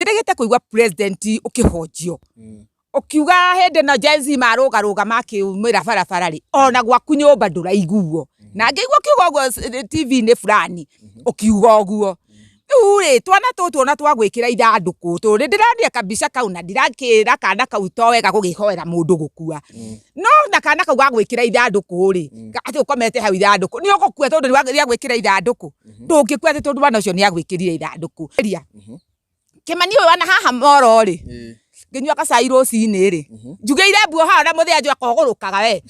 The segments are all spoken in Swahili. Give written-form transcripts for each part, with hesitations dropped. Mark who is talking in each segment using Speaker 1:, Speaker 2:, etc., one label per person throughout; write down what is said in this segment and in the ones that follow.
Speaker 1: ndiregete kuigwa president ukihojio ukiuga hende na jenzi maruga makiumira barabara ri ona gwaku nyumba nduraiguo na ngigwa kiugo TV ni fulani ukiuga uguo ure twana tutu twagwikira ithanduku tu ndirania kabisa kauna ndirakira kana kauto wega gugihoera mundu gukua no na kana kau gwikira ithanduku ri ati ukomete hau ithanduku ni ugukua tondu ni gwikira ithanduku ndungikua ati tondu bana ucio ni agwikirire ithanduku Kimani uyu wana haha moro ri nginywa kacai rucini ri njugeire mbuo haha na muthia njwa kogurukaga we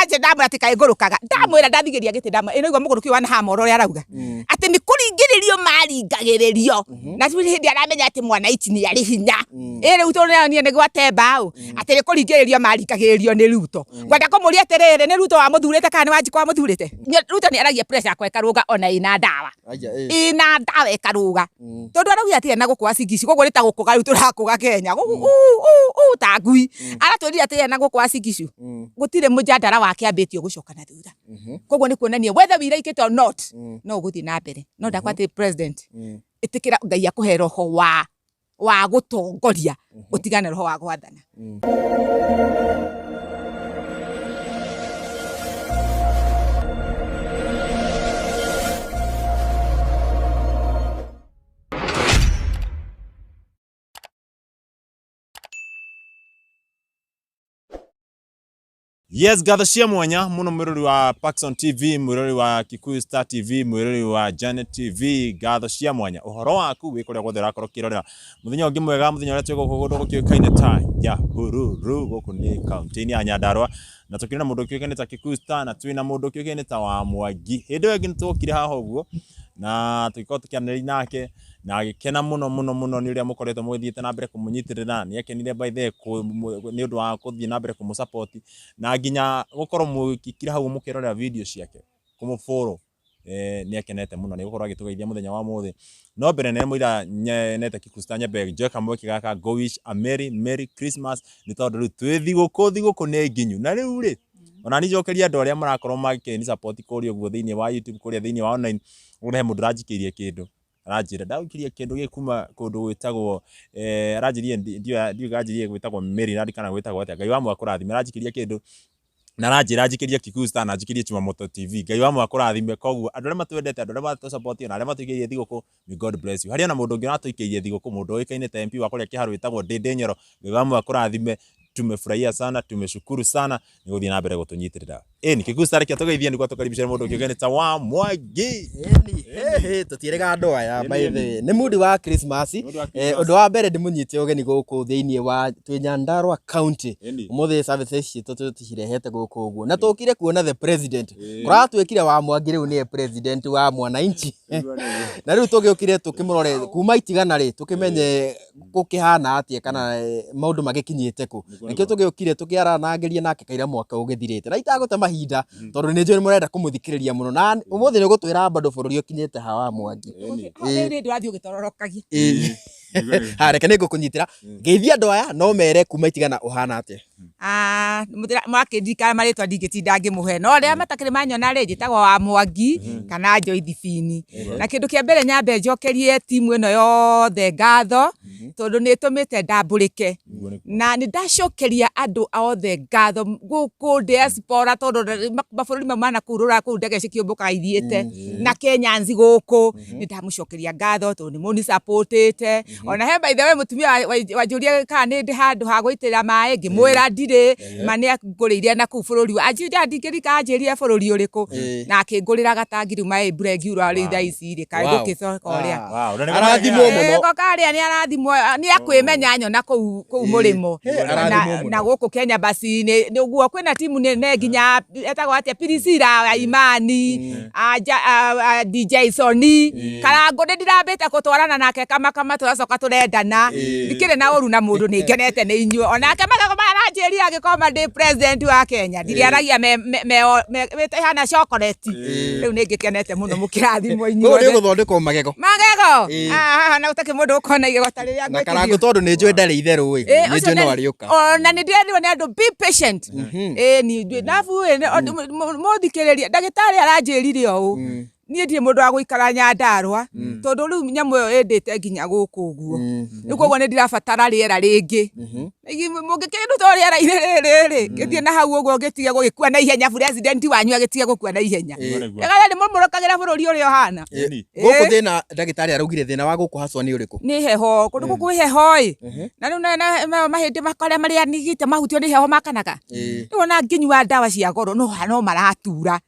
Speaker 1: aje ndamwira ati kai ngurukaga ndamwira ndathigiria giti ndamwira ino igwa muguruki wana haha moro ri arauga ati ni kuringiririo maringagiririo na tuli hindi aramenya ati mwana ici ni ari hinya iri Ruto ni gwate mbao ati ni kuringiririo maringagiririo ni Ruto ngwenda kumuria atiriri ni Ruto wa muthurite kana ni Wanjiku wa muthurite Ruto ni aragia pressure kwa ikaruga ona ina ndawa ikaruga tondu arauga ati na gukwa cigici koguo rita gukuga riu turakuga Kenya tangui aratwirira ati na gukwa cigici gutire mujandara wake ambitio gucoka na thutha koguo ni kuonania whether we like it or not no guthi na mbere no ndakwati president itikira Ngai akuhe roho wa gutongoria utigane roho wa gwathana
Speaker 2: Yes, gathashia mwanya muno mwirori wa Paxson TV, mwirori wa Kikuyu Star TV, mwirori wa Janet TV, gathashia mwanya uhoro waku wikuria gwothe rakoro kirorera muthenya ungi mwega muthenya uria twego kugundu gukiukaine ta ya hururu guku ni county ya Nyandarua na tukirina mundu kiukaine ta Kikuyu Star na twina mundu kiukaine ta wa Mwangi hindi wengi nitwokire haha uguo na tukiko tukianĩrĩria nake na agikena muno ni uria mukoretwo mwithiite na mbere kumunyitirira ni akenire by the ni undu wa kuthii na mbere kumusupport na nginya gukorwo mukikira hau mukirorera video ciake kumufollow ni akenete muno ni gukorwo agitugeithia muthenya wa muthi no mbere ne muira nete Kikuyu nyambe joka mweki gaka go wish a merry Christmas ni tondu riu twithiguku ne nginyu na riu ri ona ni jokeria andu aria marakorwo makeni support kuri uguo thiini wa YouTube kuri thiini wa online urehe mundu rajikirie kindu arajira ndaukirie kindu gikuma kundu gwitagwo arajirie ndio gajirie gwitagwo Mary na kana gwitagwo ati Ngai wa mwa kurathime arajikirie kindu na arajira ajikirie Kikuyu Star na ajikirie Chumamoto TV Ngai wa mwa kurathime koguo andu aria matwendete andu aria matusupport na aria matuikirie thiguku may God bless you haria na mundu ngi natuikirie thiguku mundu oikaine ta MP wa kuria kiharu witagwo Ndenyero Ngai wa mwa kurathime tumefurahia sana tumeshukuru sana ni guthii na mbere gutunyitirira ni Kikuyu Star kiatugeithia ni gwatukaribisha mundu kiugene ta wa Mwangi
Speaker 3: tutirega ndo aya by the way ni mudi wa Christmas undu wa mbere ndimunyite ugeni guku thiini wa Nyandarua county umuthi services citu tucirehete guku uguo na tukire kuona the president kuratwikire wa Mwangi riu ni president wa mwananchi na riu tugiukire tukimurore kuma itigana ri tukimenye gukihana atie kana maundu magikinyite ku nikio tugiukire tukiaranangeria nake kaira mwaka ugithirite na itagote mahinda tondu ni njuri murenda kumuthikiriria muno na umuthi ni gutwira bado bururi ukinyite hawa Mwangi
Speaker 1: ni ndirathi ugitororokagia
Speaker 3: reke ni ngukunyitira ngeithia andu aya no mere kuma itigana uhana atie
Speaker 1: mwakindika maritwa ndingitinda ngimuhe no ria matakire manyona ri njitagwo wa Mwangi kana Joy Fini na kindu kia mbere nyambe njokerie timu ino yothe ngatho tondu ni tumite ndamburike na ni ndacokeria andu othe ngatho guku diaspora tondu mabururi mamana kurura ku ndege cikiumbuka ithiete na Kenya nzi guku ni ndamucokeria ngatho tondu ni muni supportete ona he by the way mutumia wajuria kana ni ndi handu ha gwitira mai ngimwira ndire mane nguriria na ku bururi ajira ndingirika ajiria bururi uriku na akingurira gatangiru mai bregiura ri thaici ri kai gukicoka uria
Speaker 3: arathimo muno
Speaker 1: karia ni arathimo ni akwimenya nyona ku murimo na guku Kenya basi ni uguo kwina timu ne nginya etagwo atia Pirisira Imani DJ Sony karango ndirambite gutwarana nake kama turacoka turendana ndikire na uru na mundu ni ngenete ni inyu onake magago maranjiria agikoma ndi president wa Kenya ndiriaragia me hana chocolate riu ni ngikenete muno mukirathimo inyu
Speaker 3: uri guthondeka magego
Speaker 1: na utake mundu ukona igego tariria
Speaker 3: na karango tondu ni njwe ndari itheru ni njwe no ariuka
Speaker 1: ona ni ndirendiwe ni andu be patient ni nafu muthikiriria ndagitari aranjirire o nie ndire mundu wa guikara Nyandarua tondu riu nyamu yo endete nginya guku uguo riu koguo ni ndirabatara riera ringi mungikindu to riera iriri ngithie na hau uguo ngitige gugikua na ihenya president wanyu agitige gukua na ihenya egale ni mumurukagira bururi uri ohana
Speaker 3: guku thina ndagitari araugire thina wa guku haswa ni uriku
Speaker 1: ni heho kundu guku heho na riu na mahindi makore mari anigite mahutio ni heho makanaga riu na nginyua ndawa cia goro no maratura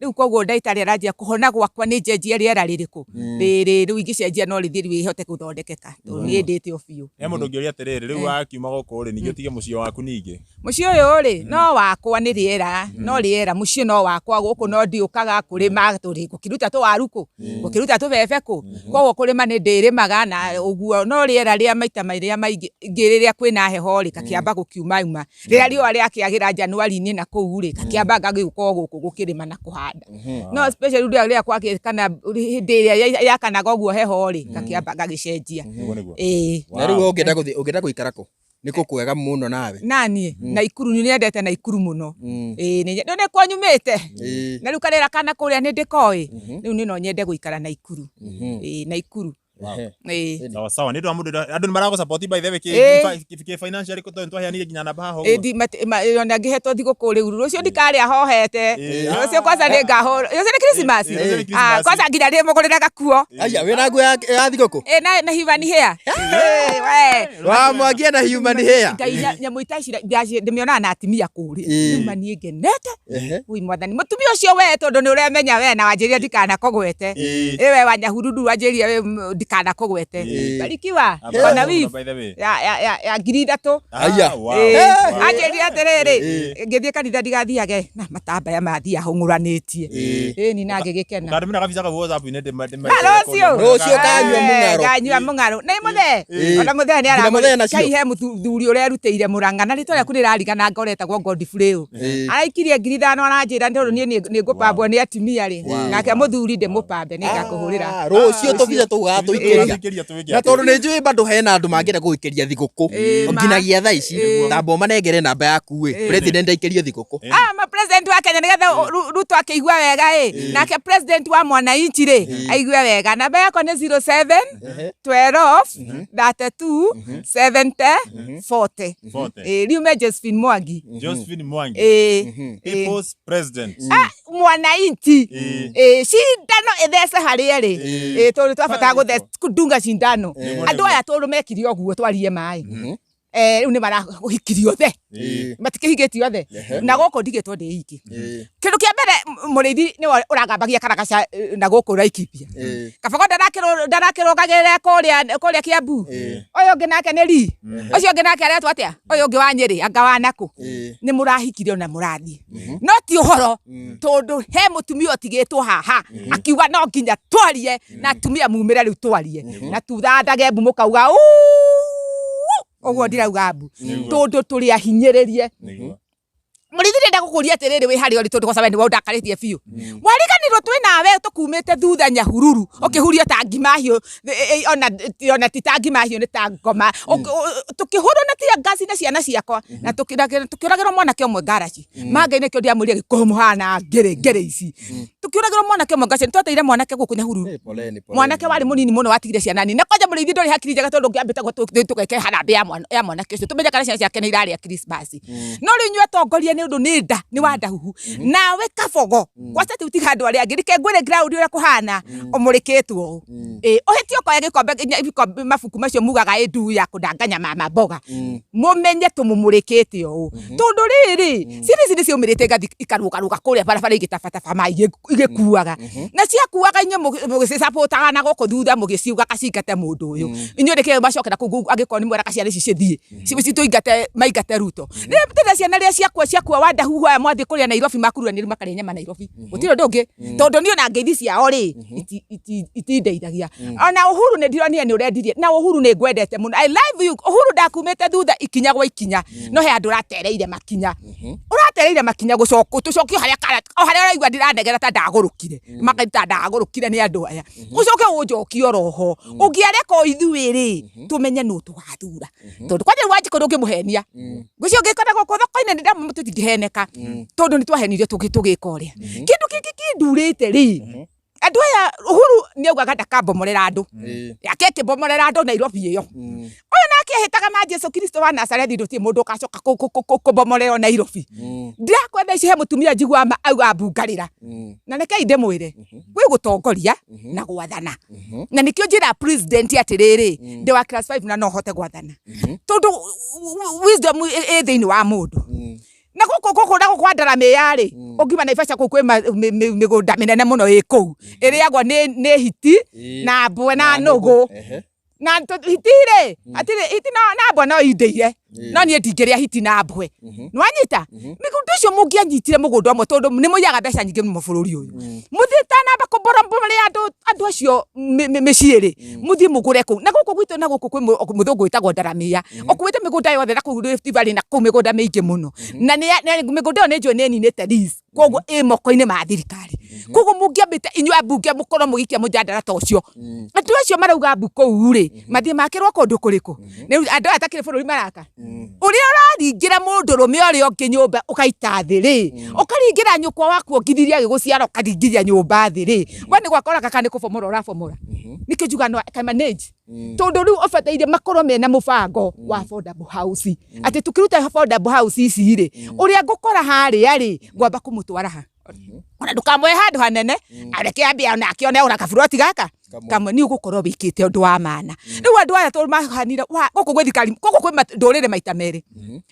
Speaker 1: riu koguo ndagitari aranjia kuhona gwakwa ni njenjia riera ririku riri riu ingicenjia no rithiri rihote guthondekeka ni ndite obiu
Speaker 2: mundu ngiuria atiriri riu akiuma guku ri ningi utige mucio waku ningi
Speaker 1: mucio uyu ri no wakwa ni riera no riera mucio no wakwa guku no ndiukaga kurima turi gukiruta tuwaruku gukiruta tubebe ku koguo kurima ni ndirimaga na uguo no riera ria maita mairia maingi ngiriria kwina heho ri kakiamba gukiuma riria riua riakiagira Januari-ini na kuu ri kakiamba gagiuka guku gukirima na kuhanda no especially riria kwake kana hindi iria yakanaga uguo heho ri kakiamba gagicenjia
Speaker 3: na riu ungenda guikara ku niko kwega muno nawe
Speaker 1: nani na ikuru ni endete na ikuru muno ni kwanyumite na riu karera kana kuria ni ndikoi riu ni no nyende guikara na ikuru na ikuru
Speaker 2: sawa sawa ndio mundu andu ni marago support by the way ki financial ko to hianire ginya na baho
Speaker 1: ona ngihetwo thiguku riu rucio ndikari ahohete rucio kwanza ni ngaho rucio ni Christmas kwanza nginya ndi mugurira gakuo
Speaker 3: aya wina nguo ya thiguku
Speaker 1: na human hair we
Speaker 3: wa Mwangi na human hair
Speaker 1: nyamu itaici ndimiona na atimia kuri human ngenete ui mwathani mutumia ucio we tondu ni uremenya we na wanjiria ndikana kogwete ewe wanyahurudu wanjiria we kana kogwete barikiwa ona wivu ya ngiri 3
Speaker 3: aya
Speaker 1: ajeria terere ngithie kanitha ndigathiage na matambaya mathia hunguranitie ni nage gikena
Speaker 2: kandi mina kabisa ka WhatsApp ine de
Speaker 3: rocio
Speaker 1: kanyua mungaro na imuthe ona muthe ni ara kai he muthuri ure rutire muranga na ritwa yaku rirarigana ngoreta gwo God Freo araikirie ngiri 5 aranjira ndio ni ngupambwo ni atimia ri nake muthuri ndi mupambe ni ngakuhurira
Speaker 3: rocio tugize tugato na tondu ni njui bado hena andu mangire guikeria thiguku nginagia thaa ici tambo manengere namba yaku we president aikirie thiguku
Speaker 1: ma president wa Kenya nigetha Ruto akigwa wega nake president wa mwananchi ri aigwe wega namba yako ni 07 12 32 70 40 riume Josephine Mwangi
Speaker 2: people's president
Speaker 1: mwananchi shindano ethece haria ri tondu twabata guthe kudunga shindano andu aya tondu mekiri oguo twarie mai riu ni marahikirio othe matikihigitio othe na goko ndigitwo ndi iki kindu kia mbere murithi ni urangambagia karagaca na goko Laikipia kabago ndarakirugagirira kuria Kiambu uyu ngi nake ni ri ucio ngi nake aretwo atia uyu ngi wa Nyeri anga wa Naku ni murahikirio na murathi no ti uhoro tondu he mutumia otigitwo haha akiuga no nginya twarie na atumia mumire riu twarie na tuthandage mbu mukauga oguo ndirauga mbu tondu turi ahinyiririe murithire ndagukuria atiriri wi hari ori tondu kwa sababu ndakaritie biu mwariganirwo twi nawe tukumite thutha Nyahururu ukihuria ta ngimahio ona titangi mahio ni ta ngoma tukihuru na tia gasi na ciana ciakwa na tukiragirwo mwanake omwe ngaraci mangaine kio ndiamuria gikumu muhana ngere ici tukiragirwo mwanake omwe ngaraci twateire mwanake guku Nyahururu mwanake wari munini muno watigire ciana nini nakoja murithi ndori hakiri jaga tondu ngiambita tukeke harambe ya mwanake ucio tumenye kana ciana ciake ni iraria Christmas no ri nywe tongoria ni undu ni nda ni wanda huhu nawe kabogo kwasa ti utihandu ari angirike ngwire ground ura kuhana omurikitwo ohitio kwa gikombe mafuku macio mugaga indu ya kudanganya mama mboga mumenye tumumurikite tondu riri siri ni ciumirite gathi ikarugaruga kuria barabara igitafata mai igikuaga na ciakuaga inyo mugicipota na goko thutha mugiciuga kacingate mundu uyu inyo reke macokera kugu agikoni mwera kaciari cicithie cibicitu ingate maingate Ruto rebe ciana ria ciakwa wanda huhu aya mwathi kuria Nairobi makuruanira makare nyama Nairobi gutiro ndungi tondu ni ona ngeithi ciao ri itindeithagia ona Uhuru ni ndironi ni urendirie na Uhuru ni ngwendete muno I love you Uhuru ndakumite thutha ikinya gwa ikinya no he andu ratereire makinya gucokio haria uraigua ndiranegera ta ndagurukire makaita ndagurukire ni andu aya ucoke unjokio roho ungiareka ithuiri tumenye nu tugathura tondu kwaje waje kundu ngimuhenia gucio ngikona goko thoko-ini ndamu tutingiheneka tondu ni twahenirio tugikoria kindu kiki kindurite ri andu aya Uhuru ni augaga ndakambomorera andu yake bomorera andu Nairobi iyo oyo nake hitaga na Jesu Kristo wa Nazareth nduti mundu kacoka kubomorera Nairobi ndirakwenda ici he mutumia njigua auga mbungarira na neke inde mwire gwi gutongoria na gwathana na nikio njira president atiriri ndi wa class 5 na no hote gwathana tondu wisdom thiini wa mundu na goko na kwandara meyari ongima na ifasha kwe migunda minene muno iku iriagwa ni hiti na mbwe na nugu na hitire atire hiti na mbwe no indeire no ni ndingeria hiti na mbwe nwanyita migunda cio mungianyitire mugunda omwe tondu ni muyaga mbeca nyingi mu bururi uyu muthita na bakobora mbore andu acio meciiri muthie mugure ku na guku gwitu na guku kwi muthungu witagwo ndaramia okuwite migunda yothe na ku Rift Valley na ku migunda mingi muno na migunda ni njwe ni ninite lease koguo moko-ini ma thirikari koguo mungiambite inywa mbunge mukorwo mugikia mujandara ta ucio andu acio marauga mbuko ri mathie makirwo kundu kuriku ni andu atakire bururi maraka uria uraringira mundu rume uria ungi nyumba ukaita thiri ukaringira nyukwa waku ongithiria giguciara ukaringiria nyumba thiri we ni gwakora kaka ni kubomora urabomora nikijuga no ka manage tondu riu ofateire makorwo mena mubango wa affordable house ati tukiruta affordable house ici ri uria ngukora hari ari ngwamba kumutwara ha ona ndukamwe handu hanene areke ambia na akione ura kaburoti gaka kamwe ni ugukorwo wikite undu wa maana riu andu aya tu mahanira guku gwi thikari guku kwi ndurire maita meri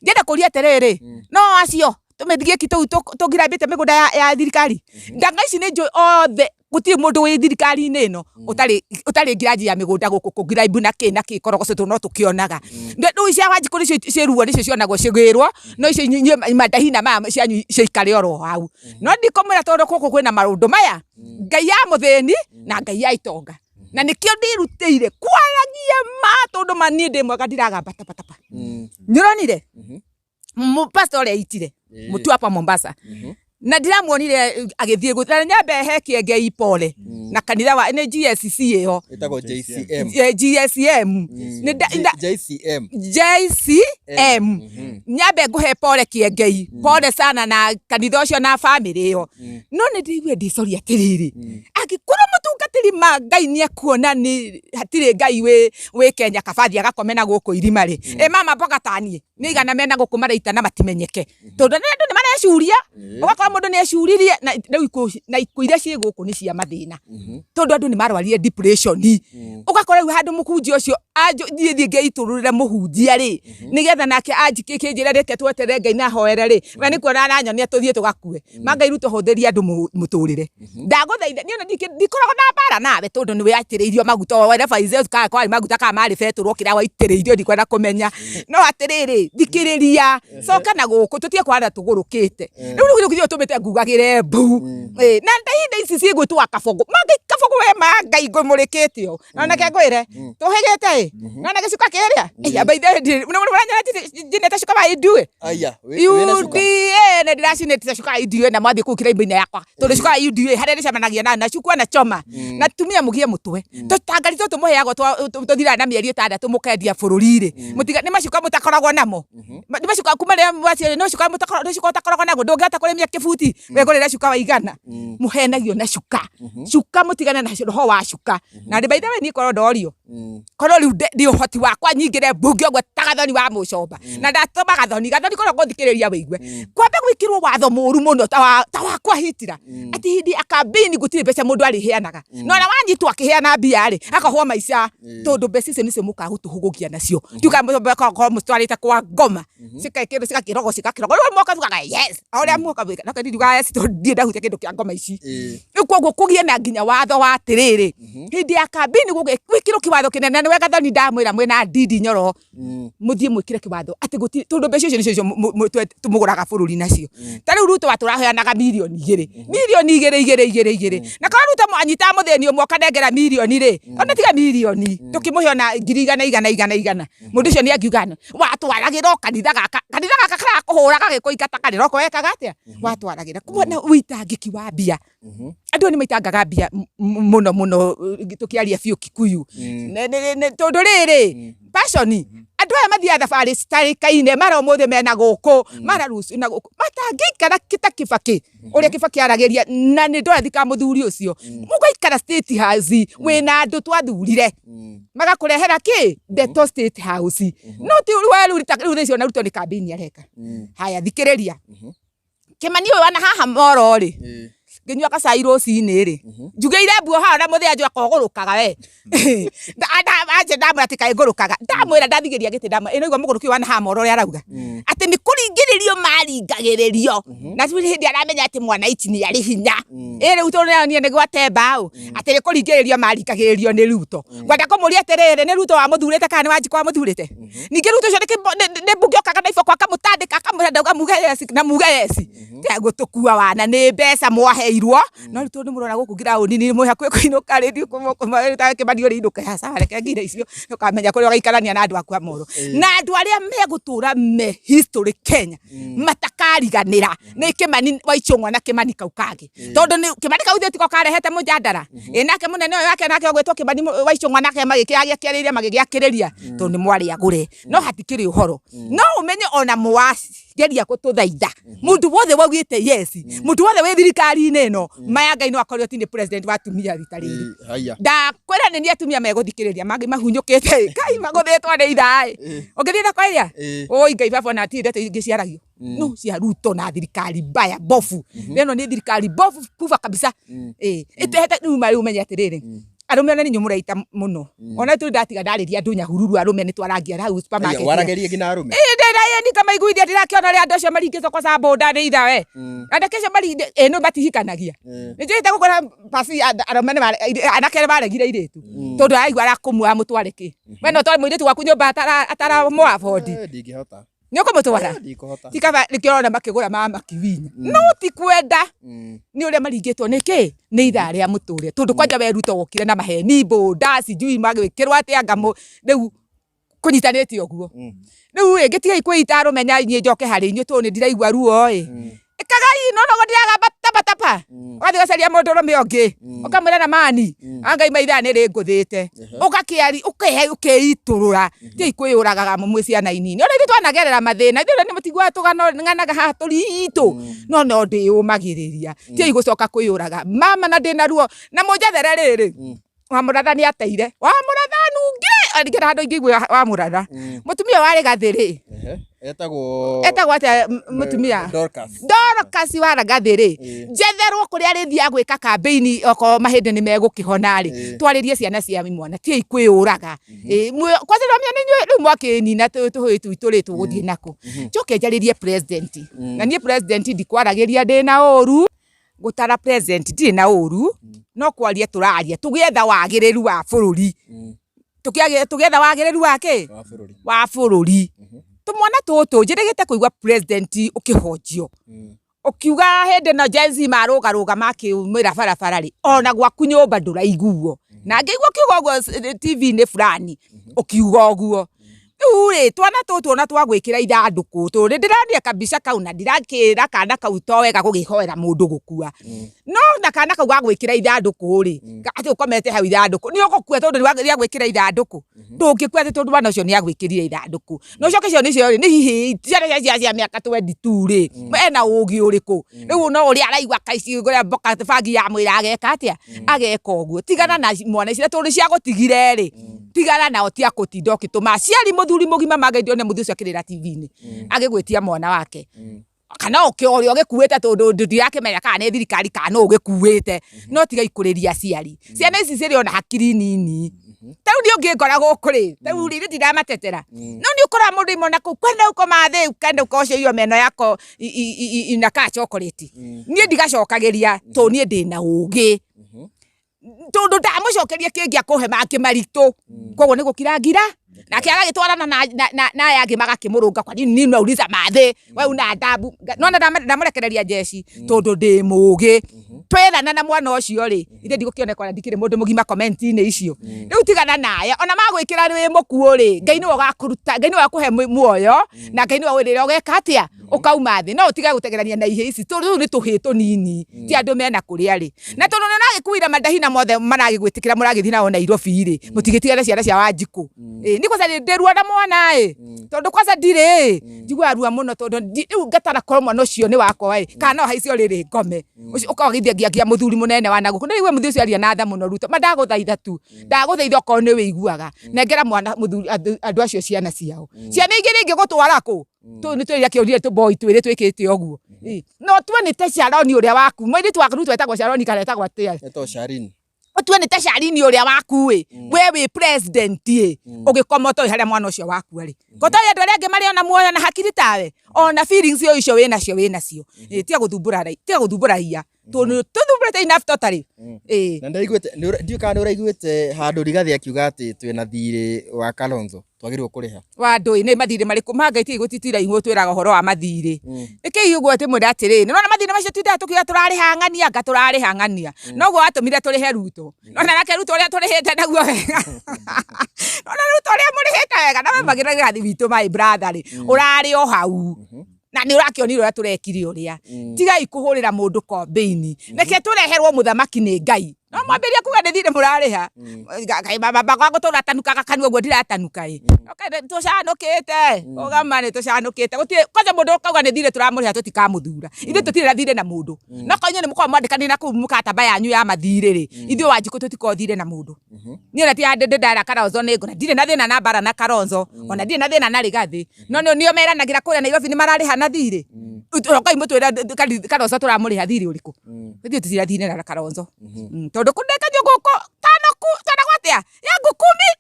Speaker 1: ngenda kuria terere no acio tumethigie kitu tugirambite migunda ya thirikari ndanga ici ni othe guti mundu wi thirikari ino utari ngiraji ya migunda guku kugiraibu na ki korogoco tu no tukionaga ndu icia wanjikuri ciruo nicio cionagwo cigirwo no icio madahina ma cianyu ciikare oro hau no ndikomwira tondu guku kwina marundu maya ngai ya muthini na ngai ya itonga na nikio ndirutire kwaragia ma tondu mani ndi mwega ndiragamba tapatapa nyironire pastor ya itire mutu hapa Mombasa na ndiramuonire agithie guthara nyambe hekie ngei pole na kanitha wa ni GSC iyo
Speaker 3: itago JCM
Speaker 1: JCM nyambe nguhe pole kiengei pole sana na kanitha ucio na family iyo no ni ndigwe ndicori atiriri agikuru mutungatiri ma ngai ni akuona ni hatire ngai we Kenya kabathi agakomena guku irima ri mama mboga tani ni igana mena guku maraita na matimenyeke tondu ni andu ni marecuria ugakora mundu ni ecuririe na ikuire cie guku ni cia mathina tondu andu ni marwarire depression ugakora handu mukunji ucio thie ngeitururire muhunjia ri nigetha nake anjikikinjira reke twetere ngai na hoere ri we ni kuona nanyonia tuthie tugakue mangai Ruto huthiria andu muturire ndaguthaitha ni ona ndikoragwo na bara nawe tondu ni we atiriirio maguta were faize ka kwari maguta ka mari feturwo kira waitiriirio ndikwenda kumenya no atiriri thikiriria coka na guku tutie kwara tugurukite riu githio tumite ngugagire mbu na ndahinda ici cigwitwa kabogo mangai kabogo we mangai ngumurikite yo na ke ngwire tuhigite na giciuka kiria ya baithe njinete cuka ba idue
Speaker 3: aya
Speaker 1: ne ndiracinete cuka idue na mwathi kukira imbe-ini yakwa tondu cuka idue haria ndicemanagia na cukwa na choma na tumia mugie mutwe tutangari tu tumuheagwo tuthira na mieri 6 mukendia bururi-ri mutiga ni macuka mutakoragwo namo ni macuka kuma ria mwaciari no cuka mutakoragwo namo ndungihota kurimia kibuti we ngurira cuka wa igana muhenagio na cuka mutigane na roho wa cuka na ndi baithe we ni korwo ndorio korwo riu ndi uhoti wakwa nyingire mbunge ogwe tagathoni wa mucomba na ndatuma gathoni korwo nguthikiriria wigue kwambe gwikirwo watho muru muno ta wakwa hitira ati hindi akambini gutire mbeca mundu ariheanaga no na wanyitwo akiheana mbia ri akahwo maica tondu mbeca icio nicio mukagutuhugukia nacio tiuka mutwarite kwa Ngoma cikakirogo moka tukaga yes oria moka wika na kandiuga yes tondu ndahutia kindu kia Ngoma ici riu koguo kugie na nginya watho wa atiriri hindi akambini gwikirwo kiwatho kinene we gathoni ndamwira mwena ndindi nyoro muthie mwikire kiwatho ati guti tondu mbeca icio nicio tumuguraga bururi nacio ta riu Ruto waturaheanaga milioni 2 na kana Ruto anyita mutheni umwe kanengera milioni ri ona tiga milioni tukimuheona 100 mundu ucio ni angiugana watwaragira kanitha gaka kara kuhuraga gikuingata kanitha ko wekaga atia watwaragira kumona uitangiki wa mbia andu ni maitangaga mbia muno tukiaria biu Kikuyu tondu riri passion andu andu aya mathia thabari Thirikarini mara mothe mena guku mara rucu na guku matangikara kita Kibaki uria Kibaki arageria na ni ndora thika muthuri ucio mugaikara State House wina andu twathurire magakurehera ki Deto State House no ti weru riu na Ruto ni campaign areka haya thikiriria Kimani uyu wana haha moro ri nginyua kacai ruci-ini ri njugeire mbuo haha na muthia njua kogurukaga we anje ndamwira ati kaĩ ngurukaga ndamwira ndathigiria giti ndamwira ino igwa muguruki wana haha moro ri arauga ati ni kuringiririo maringagiririo na tu hindi aramenya ati mwana ici ni ari hinya riu to ni ni gwate mbao ati ni kuringiririo maringagiririo ni Ruto ngwenda kumuria atiriri ni Ruto wa muthurite kana ni Wanjiko wa muthurite ningi Ruto cio ni mbunge okaga na iboko akamutandika akamurenda ugamuga yes na muga yes gutukua wana ni mbeca mwaheirwo no Ruto ni murona guku ground ni mwe hakwe kuinuka ri kumata Kimani ri nduka hasara ke ngire icio ukamenya kuri ugaikarania na andu aku amoro na andu aria megutura me history Kenya matakariganira ni Kimani Waichung'wa na Kimani kau kage tondu ni Kimani kau theti ko karehete mujandara nake munene uyu wake nake ogwetwo Kimani Waichung'wa nake magikiagikiriria magigiakiriria tondu ni mwari agure no hatikiri uhoro no umenye ona mwasi geria gututhaitha mundu wothe waugite yes mundu wothe we thirikari-ini ino maya Ngai no akorio ti ni president wa tumia rita riri da kwera ni atumia meguthikiriria mangi mahunyukite Ngai maguthitwo ni ithai ongithira kwa iria oi Ngai baba na ti ndeto ingiciaragio no cia Ruto na thirikari mbaya bofu ino ni thirikari bofu kuva kabisa itehete riu mari umenye atiriri arume ni nyumuraita muno ona tu ndatiga ndariria ndunya hururu arume ni twarangia hau supermarket
Speaker 3: warageria gina arume
Speaker 1: ni kama iguithia ndirakiona ri andu acio maringitwo kwa saboda ni itha we andakesha mari no batihikanagia nijite gukora pasi arume ni anakere baregire iritu tondu aigua arakumwa mutwariki we no twa mwiritu waku nyumba atara mo afford
Speaker 3: ndingihota
Speaker 1: ni ukumutwara tikaba nikirona makigura mama kiwinya no ti kwenda ni uria maringitwo niki ni itha ria muture tondu kwanja we Ruto wokire na maheni boda sijui magwikirwo atia ngamo riu kunyitanite oguo riu ngitiga ikwita arumenya inye njoke hari inyu to ni ndiraigua ruo ikagai no godiraga batapa wathiga caria mundu rume ongi ukamwira na mani angai maitha ni ri nguthite ugakiari ukeiturura ti ikwiyuragaga mumwe ciana inini ona ithu twanagerera mathina ithu ni mutigwa tugano ng'anaga ha turitu no ndi umagiriria ti igucoka kwiyuraga mama na ndina ruo na munjethere riri wa murathani ateire wa murathani ungi aringira handu ingigwa wa muratha mutumia wari gathiri etagwo ate mutumia Dorcas wara gathiri njetherwo kuri ari thia gwika campaign oko mahinde ni megukihona ri twaririe ciana cia mwana ti ikwiyuraga kwaza ramia ni riu mwakini na tuhitu ituritu guthie nako njoke njaririe president na nie president ndikwaragiria ndina uru gutara president ndi na uru no kwaria turaria tugietha wagiriru wa bururi tugietha wagiriru wake wa bururi tumwana tutu njirigite kuigwa president ukihojio ukiuga hende na jenzi marugaruga makiumira barabara ri ona gwaku nyumba nduraiguo na ngeigua kiugo TV ni fulani ukiuga oguo ure twana tutu ona twagwikira ithanduku tu ndirania kabisa kau na ndirakira kana kau to wega gugihoera mundu gukua no na kana kau gwikira ithanduku ri ati ukomete hau ithanduku ni ugukua tondu ni gwikira ithanduku ndungikua ati tondu wana ucio ni agwikirira ithanduku no cio kicio nicio ni hihi cia miaka 22 ri ena ugi uriku riu no uri araigua kaici guria mboka bangi ya mwira ageka atia ageka uguo tigana na mwana ici tondu cia gutigire ri tigana na otia kutinda ukituma ciari muthuri mugima magaidio ne muthu akirira TV-ini agigwitia mwana wake kana ukiorio gikuite tondu nduthi yake menya kana ni thirikari kana ugikuite no tiga ikuriria ciari ciana ici ciri ona hakiri nini tau ndio ngingoragwo kuri tau riri ndinamatetera no ni ukora mundu imona ku kwenda uko mathe ukenda ukocio iyo meno yako inaka chocolate nie ndigacokagiria to nie ndina ugi tondu ndamucokerie kingia kuhe make maritu koguo ni gukirangira nake agagitwarana na yangi magakimurunga kwa nini nauliza mathe we una adabu no ndamurekereria jeshi tondu ndi mugi twirana na mwana ucio ri inde ndigukioneka ndikire mundu mugima comment-ini icio riu tigana naye ona magwikira ri mukuo ri Ngai niwe gakuruta Ngai niwe gakuhe muoyo na Ngai niwe wirira ugeka atia ukaumathi no utiga gutegerania na ihe ici riu ni tuhito nini ti andu mena kuria ri na tondu nagikuira madahina mothe maragigwitikira muragithi nao Nairobi ri mutigitigana ciana cia Wanjiku ni kwanza ndirua na mwana tondu kwanza ndire njigua rua muno tondu riu ngatara korwo mwana ucio ni wakwa kana haicio riri ngome ukagithia muthuri munene wa Naguku ni we muthuri ucio aria na tha muno Ruto mandaguthaitha tu ndaguthaitha ko ni wiguaga nengera mwana muthuri andu acio ciana ciao ciana ingi gutwara ku tu ni twiria kiuria tu boy twiri twikite oguo no tuone te Sharoni uria waku mwiri twaku Ruto etagwo Sharoni kana etagwo atia
Speaker 3: eto Sharini
Speaker 1: tuone te Sharini uria waku we wi president ugikomoto haria mwana ucio waku ri koto andu aria angi mari ona muoyo na hakiri tawe ona feelings icio winacio tia guthumbura iya tuthumbura enough totally
Speaker 3: na ndaiguite ndiuka ni uraiguite handu Rigathi akiuga ati twina thiri wa Kalonzo twagirwo kuriha
Speaker 1: wandu ni mathire mariku mangaiti gutitira ingo twiraga horo wa mathire niki uguo ati mwira atiri nona mathire macio twita tukiya turarihangania noguo atumire turihe Ruto nona nake Ruto uria turihite naguo wega nona Ruto uria murihite wega na magira Rigathi witu my brother ri urari o hau na ni urakionira uria turekire uria tigai kuhurira mundu campaign neke tureherwo muthamaki ni Ngai no mwambiria kuga ndithire murariha Ngai baba kwa turatanuka kanua guo ndiratanuka okay tucanukite ugamane tucanukite gutie kwaje mundu ukauga ndithire turamuriha tutikamuthura ithu tutire thire na mundu no konyo ni mukwa mwandikani na ku mukataba yanyu ya mathire ri ithu Wanjiku tutikothire na mundu ni ona ti ande ndara Kalonzo ni ngona ndire na thina na bara na Kalonzo ona ndire na thina na Rigathi no nio meranagira kuria Nairobi ni marariha na thire utokai mutwira Kalonzo turamuriha thire uriku ithu tutire thire na Kalonzo tondu kundeka njuguko tano gwatia yangu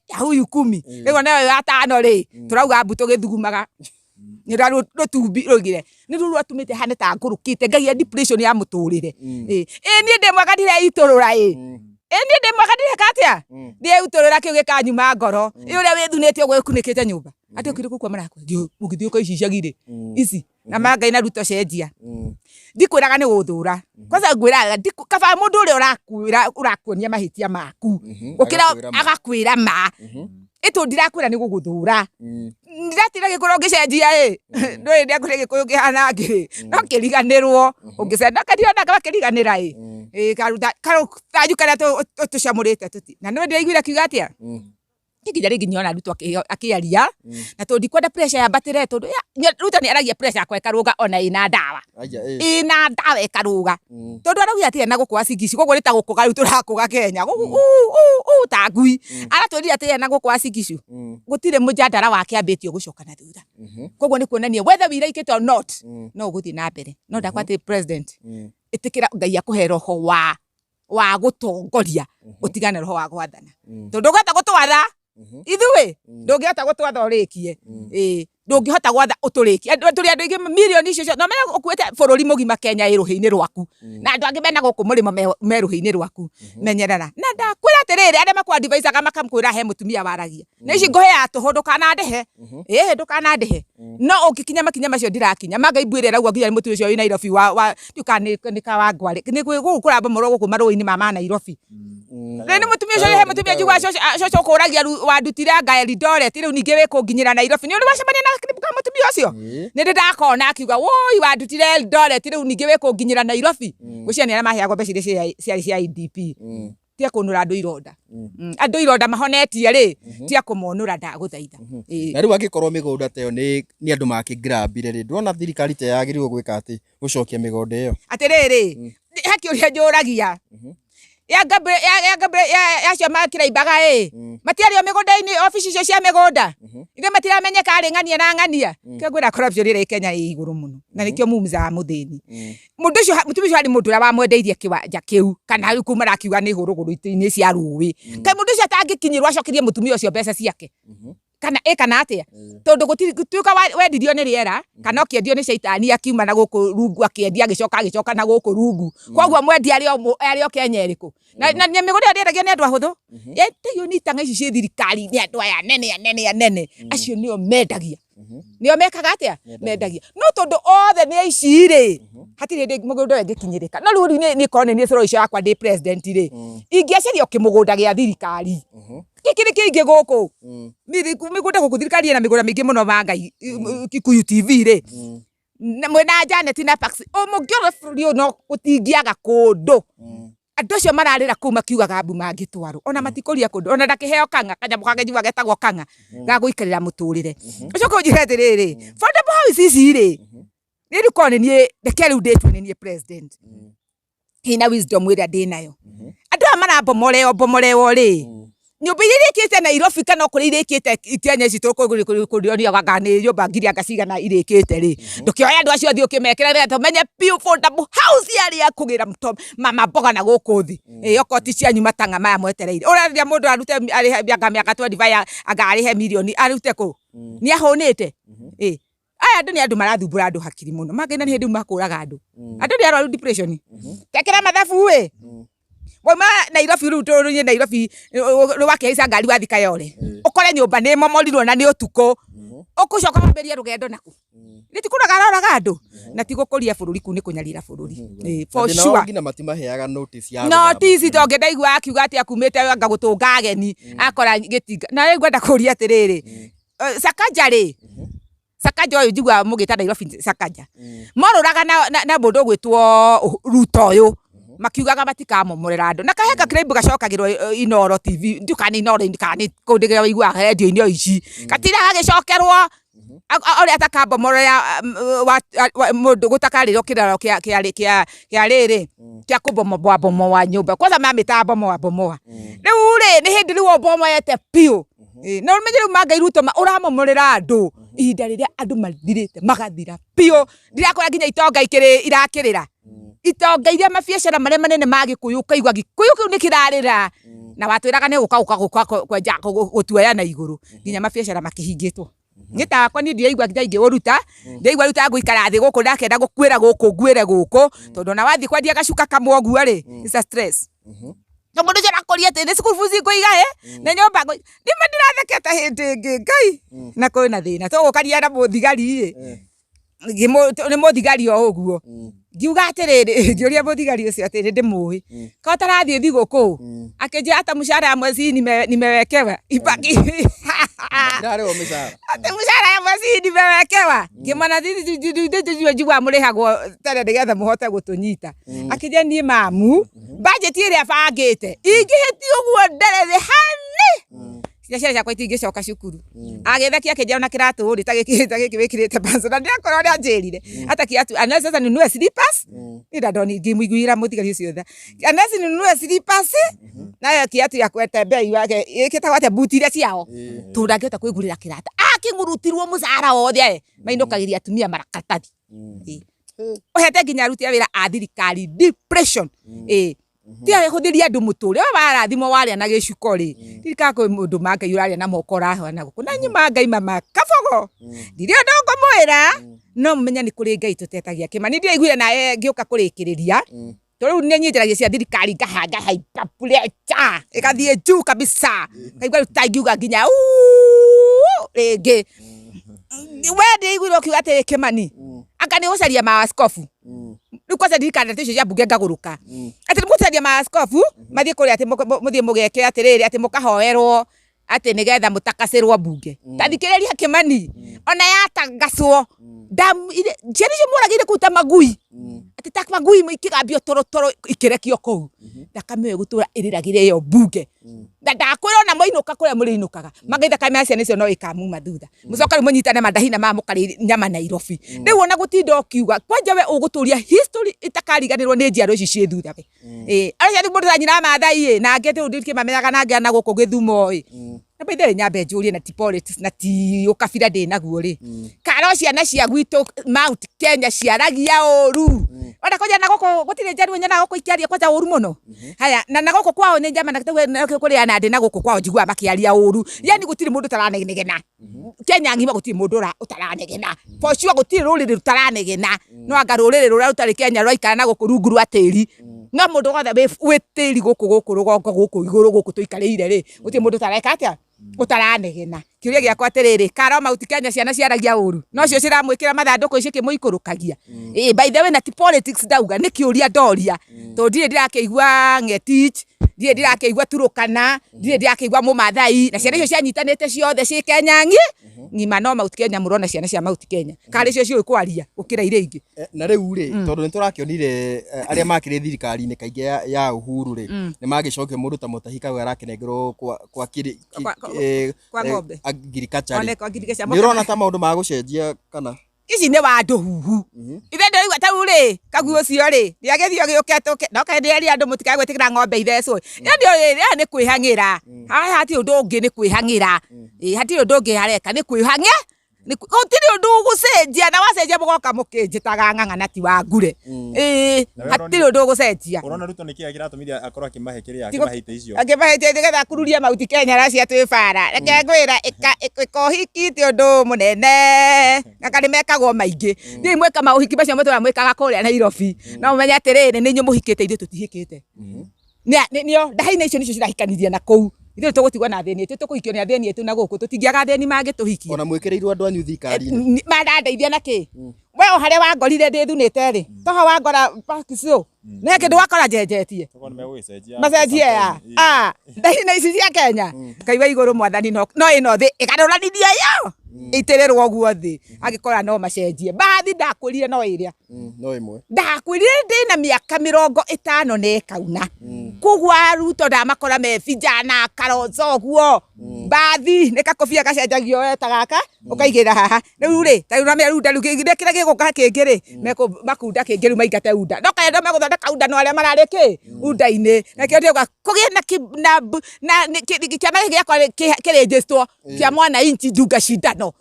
Speaker 1: 10 ya huyu 10 rigo nayo ya 5 ri turauga mbuto githugumaga ni rutumbi rugire ni ruru atumite hane ta ngurukite Ngai ya depression ya muturire ni ndimwagadire iturura ni ndimwagadire katia ndi iturura kiuge kanyuma ngoro uria withunetio gwikunikite nyumba ati ukiri kukwa marako ugithio ko ici ciagire ici na Ngai na Ruto cenjia ndikwiraga ni guthura kwanza ngwiraga kaba mundu uria urakuonia mahitia maku ukira agakwira ma itu ndirakwira ni guguthura ndiratira gikoro ngicenjia ndoi ndiakwira gikuyu kihana ngiri no kiriganirwo ungisenda kadiona kaba kiriganira karuta taju kana tucamurite tuti na no ndiraiguira kiuga atia kiki jari ginyona Ruto akiaria na to ndikwenda pressure ya batire to Ruto ni aragia pressure kwa ikaruga ona ina dawa ikaruga to ndo aragia ati na gukwa sigici koguo rita gukuga Ruto rakuga Kenya tagui aratwiri ati na gukwa sigici gutire mujandara wake ambitio gucoka na thutha koguo ni kuonania whether we like it or not no guthi na mbere no ndakwati president itikira Ngai akuhe roho wa gutongoria utigane roho wa gwathana to ndugata gutwatha ithuwe ndungihota gutwatha urikie ndungihota gwatha uturikie turi andu ingi milioni icio no menya ukuite bururi mugima Kenya iruhi-ini rwaku na andu angi mena guku murimo meruhi-ini rwaku menyerera na ndakwira atiriri aria makwa advice aga makamkwira he mutumia waragia na ici ngohe ya tuhu ndukanandihe ndukanandihe no ungikinya makinya macio ndirakinya Ngai mbwire rauga nginya mutu ucio wi Nairobi wa ndukaninika wa ngwari ni gukura bomoro guku marui-ini mama Nairobi ni mutumia ucio he mutumia njigwa coco kuragia wandutire ngari Eldoret riu ningi wikunginyira Nairobi ni uri wacemania na mutumia ucio ni ndakona akiuga woi wandutire Eldoret riu ningi wikunginyira Nairobi guciani aria maheagwo mbeca ciari cia IDP tia kunura andu ironda mahonetie ri tia kumonura ndaguthaitha
Speaker 3: na riu angikorwo migunda teyo ni andu makigrabire ri ndona thirikari te yagirirwo gwika ati gucokia migunda iyo atiriri
Speaker 1: hakiuria njuragia ya cio makira imbaga matiario migunda-ini office icio cia migunda ithe matiramenyeka ari ng'ania na ng'ania kengwira corruption iri Kenya ĩ iguru muno na nikio mumza muthini mundu ucio mutumia ucio ari mundu uria wamwendeirie kiwanja kiu kana kuma rakiuga ni huruguru itu-ini cia ruwi kai mundu ucio atangikinyirwo acokirie mutumia ucio mbeca ciake kana atia tondu gutituika wendirio ni riera kana okiendio ni shaitani akiuma na guku rungu akiendia agicoka na guku rungu koguo mwendi ario Kenya iriku na migunda ndiragio ni andu ahuthu tegio ni tanga ici cia thirikari ni andu aya nene acio nio mendagia nio mekaga atia mendagia no tondu othe ni ici ri hatire ndi mugunda wengi kinyirika no riu ni korone ni coro icio yakwa ndi president ri ingiaceria kimugunda gia thirikari kikiri kingi guku migunda guku thirikari na migunda mingi muno mangai Kikuyu TV ri mwena Janet na Pax umugiora bũrũri no gutingiaga kundu andu acio mararira kuu makiugaga mbu mangitwarwo ona matikuria kundu ona ndakiheo kanga kanyamu kagenyua getagwo kanga gaguikarira muturire ucio kunjire atiriri affordable house ici ri niru kone nie reke riu nditwe ni president hina wisdom ĩrĩa ndinayo andu marabomorewo ri nyumba iria irikite Nairobi kana kuri irikite Kenya citu kurionia gangani nyumba ngiri angacigana irikite ri ndukioya andu acio thi ukimekera ri tumenye pure affordable house yari akugira mama mboga na guku thi okoti cianyu matanga maya mwetereire urathia mundu arute ari bianga miaka 25 agari he milioni arute ku ni ahonete aya andu ni andu marathumbura andu hakiri muno magena ni hindi makuraga andu ni arwaru depression tekera mathabu we Wama Nairobi Ruto ni Nairobi wake isa ngari wathika yore ukore nyumba ni momorirwo na ni utuko ukucoka mamberia rugendo naku nitikuraga roraga andu na tigukuria bururi ku ni kunyarira bururi for sure
Speaker 3: ngina matimaheaga notice ya
Speaker 1: notice tonge ndaigua akiuga ati akumete anga gutunga ageni akora gitinga na ngwenda kuria atiriri Sakaja uyu njigua mugita Nairobi Sakaja moruraga na mundu gwitwo Ruto uyu makiugaga matikamomorera andu na kaheka kiraibu gacokagirwo Inoro TV ndukani Inoro ndikani kundigira igua radio inyo ici katira gagicokerwo ori atakambomorera mundu gutakariro kiraro kia riri kia kubomo wa nyumba kwanza mamita bomo riu ri ni hindi riu bomo yete pio no menyeru magairuto uramomorera andu ihinda riria andu mathirite magathira pio ndirakora nginya itonga irakirira itonga iria mabiacara maria manene magikuyu kaigwa gikuyu kiu nikirarira na watwiraga ni guka kwenja gutuoya na iguru nginya mabiacara makihingitwo ngita kwa ni ndiaigwa nginya ingiuruta ndiaigwa ruta guikara thi guku ndakenda gukwira guku ngwire guku tondu na wathi kwendia gacuka kamwe guo ri is a stress no mundu jara koria ati ni school fees kuiga na nyomba ni mandiratheketa hindi ngi ngai na kwina thina to gukaria na muthigari ni muthigari o uguo ngiuga atiriri ngiuria muthigari ucio atiri ndimui ka utarathie thiguku akinjia ata mushara ya mwezi nimewekewa ibaki
Speaker 3: ndareo mishara
Speaker 1: ati mushara ya mwezi nimewekewa ngimana thithi njigua murihagwo tene nigetha muhote gutunyita akinjia ni mamu budget iria bangite ingihiti uguo nderere hani ciaciara ciakwa itingicoka cukuru agithakia akinjia na kiratu ri tagiki wikirite panzo na ndiakora ri anjirire hata kiatu ana sasa ninunue slippers ida doni ngimuiguira muthigari ucio tha ana sasa ninunue slippers na kiatu ya kwete bei wake ikita wate buti iria ciao tundangihota kwigurira kirata akingurutirwo mucara wothe mainukagiria atumia marakatathi uhete nginya aruti a wira a thirikari depression tia huthiria andu muture warathimo waria na gicuko ri thirikari mundu manga yuraria na mokora hwana guku na nyuma ngai mama kabogo ndirio ndongo mwira no menya ni kuri ngai tutetagia kimani ndio iguire nae ngiuka kurikiriria toriu ni nyitiragia cia thirikari ngahanga haipapuleta ikathie juu kabisa kaigwa tagiuga nginya ringi wende iguiro kiuga ati kimani akani ucaria maaskofu kwanza thirikari ati cia bunge ngaguruka ati mutaria maaskofu mathie kuri ati muthie mugeke atiriri ati mukahoerwo ati nigetha mutakacirwo bunge tathikiriria kimani ona yatangacwo dam ile jeni muragire kuta magui ati tak magui ikigambio toro ikirekio kou ndakame gutura iriragire yo bunge ndakwira na moinuka kuria muriinukaga mageitha kamya cia nicio no ikamuma thutha mucoka munyitane mandahina ma mukari nyama Nairobi riu ona gutinda ukiuga kwanja we uguturia history itakariganirwo ni njiaro ici cie thutha we aria ni mundu nyina mathai na ngete ndike mamenyaga na ngana guku githumo na baithe nyambe njurie na ti politics na ti ukabira ndi naguo ri karo ciana cia gwitu Mount Kenya ciaragia oru ona koja na guku gutire njaru nyana guku ikiaria kwaja oru muno haya na guku kwao ni njama na kuri ana ndi na guku kwao njigua makiaria oru yani gutire mundu taranegena Kenya ngima gutire mundu utaranegena for sure gutire ruriri rutaranegena no anga ruriri rura utari Kenya rwaikara na guku rungu rwa tiri no mundu gothe witiri guku rugongo guku iguru guku tuikarire ri gutire mundu tareka atia utaranegena kiuria giakwa atiriri karo mauti Kenya ciana ciaragia uru no cio ciramwikira mathanduku ici kimuikurukagia by the way na ti politics dauga ni kiuria ndoria to ndire ndirakeigua Ngetich ndire ndirakeigua Turukana ndire ndirakeigua Mumathai na ciana icio cianyitanite ciothe ci Kenya ngima no mauti Kenya murona ciana cia mauti Kenya kari icio cioi kwaria ukira ire ingi
Speaker 3: na riu ri tondu niturakionire aria makire thirikari-ini kaingi ya Uhuru ri ni magicokio mundu ta Mutahi Kagwe arakenengerwo kwa
Speaker 1: kwa ng'ombe
Speaker 3: agriculture ni urona ta maundu ma gucenjia kana
Speaker 1: ici ni wandu huhu ithe ndirigwa ta uri Kagwe ucio ri ndiagethio giuketoke no kaenderia andu mutikae gwetikira ng'ombe ithecwe ndio ni kwihangira hati undu ungi ni kwihangira hati undu ungi hareka ni kwihange gutiri undu gucenjia na wacenjia mugoka mukinjitaga ng'ang'ana ti wa ngure hatiri undu gucenjia
Speaker 2: urona Ruto ni kia kiratumithia akorwo akimahe kiria akimaheite icio
Speaker 1: akimaheite ndigetha kururia mauti Kenya racia twibara reke ngwira ikohiki ti undu munene ngaka nimekagwo maingi ndi mweka mauhiki macio mutwa mwekaga kuria Nairobi no mumenye atiriri ni nyu muhikite ithu tutihikite nio ndahaina icio nicio cirahikanirie na kou ithu tugutigwa na theni itu tukuhikio ni theni itu na guku tutingiaga theni mangituhikia
Speaker 3: ona mwekereirwo andu anyu thirikari
Speaker 1: mandadeithia na ki we hare wangorire ndithunite ri toho wangora pakicio ne kindu wakora njenjetie macenjie ya ndahaina ici cia Kenya Ngai wa iguru mwathani no ino thi igaruranirie yo itirirwo guo thi agikora no macenjie bathi ndakurire no iria
Speaker 3: no imwe
Speaker 1: ndakurire ndina miaka 50 na ikauna kugwa Ruto ndamakora me vijana karozo guo bathi ne kakofia gacenjagio eta gaka ukaigira haha riu ri tayuna me runda rugigire kira giguka kingiri meko makunda kingiru maingate unda no kaenda meguthondeka unda no aria marari ki unda-ini rekio ndio kugie na kiama giakwa kirejestwo kia mwana inchi dunga shindano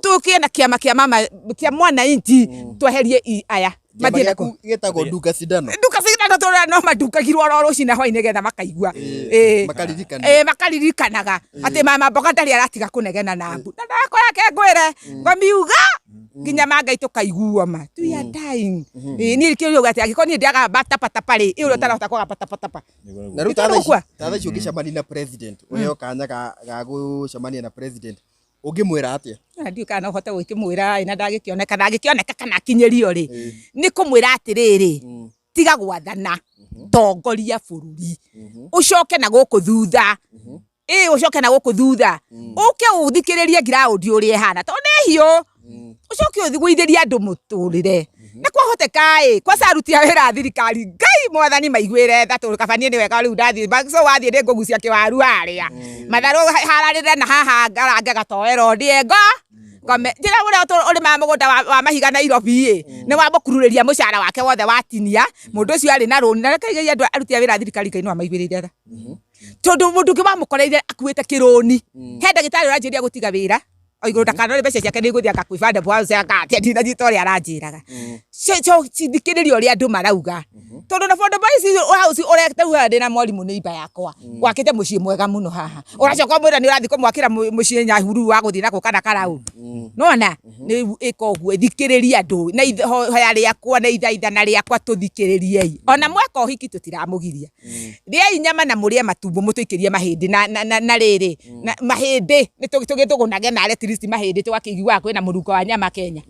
Speaker 1: tukie na kiama kia mama kia mwana inchi tweherie aya
Speaker 3: mathira ku getagwo dunga shindano
Speaker 1: tora no madukagirwo roro cina hwaine getha makaigua makaririkanaga ati mama mboga ndari aratiga kunegena na mbu na ndakora ke ngwire ngomiuga nginya mangai tukaigua ma tu ya dying ni kiyo gati agikoni ndiaga batapata pale iyo tarahota kwa patapata
Speaker 3: na Ruto tatha cio gicamani na president uyo kanya ga gucamania na president ungimwira atia
Speaker 1: ndio kana hota gwikimwira ina ndagikioneka kana kinyerio ri ni kumwira atiriri tiga gwathana tongoria bururi ucoke na guku thutha ucoke na guku thutha uke uthikiririe ground uri ehana to ne hio ucoke uthiguithiria andu muturire na kwahoteka kwa saruti ya wira thirikari Ngai mwathani maigwire thatu kabanie ni wega riu ndathi so wathie ndi ngugucia kiwaru aria matharu hararire na haha ngarange gatoero ndiengo ngome njira uri mamugunda wa mahiga Nairobi ni wamukururiria mucara wake wothe watinia mundu ucio ari na runi na rekaigai andu aruti a wira thirikari kai no amaigwirire tha tondu mundu ki wamukoreire akuite kiruni he ndagitari uranjiria gutiga wira oiguru ndakanore mbeca ciake ni guthia akakwibanda bwause akatia na jitori aranjiraga so thikiririo uri andu marauga tondu na bondo baisi house urekta ndi na mwalimu ni iba yakwa gwakite mucii mwega muno haha uracoka mwira ni urathi kumwakira mucii nyahuru wa guthira gukana karau nona ni ikoguo thikiriria andu na hoya riakwa na ithaithana riakwa tuthikiririe ona mweka uhiki tutiramugiria ria nyama na murie matumbo mutuikirie mahindi na riri mahindi ni tugitugunage na least mahindi twakigwa kwina muruko wa nyama Kenya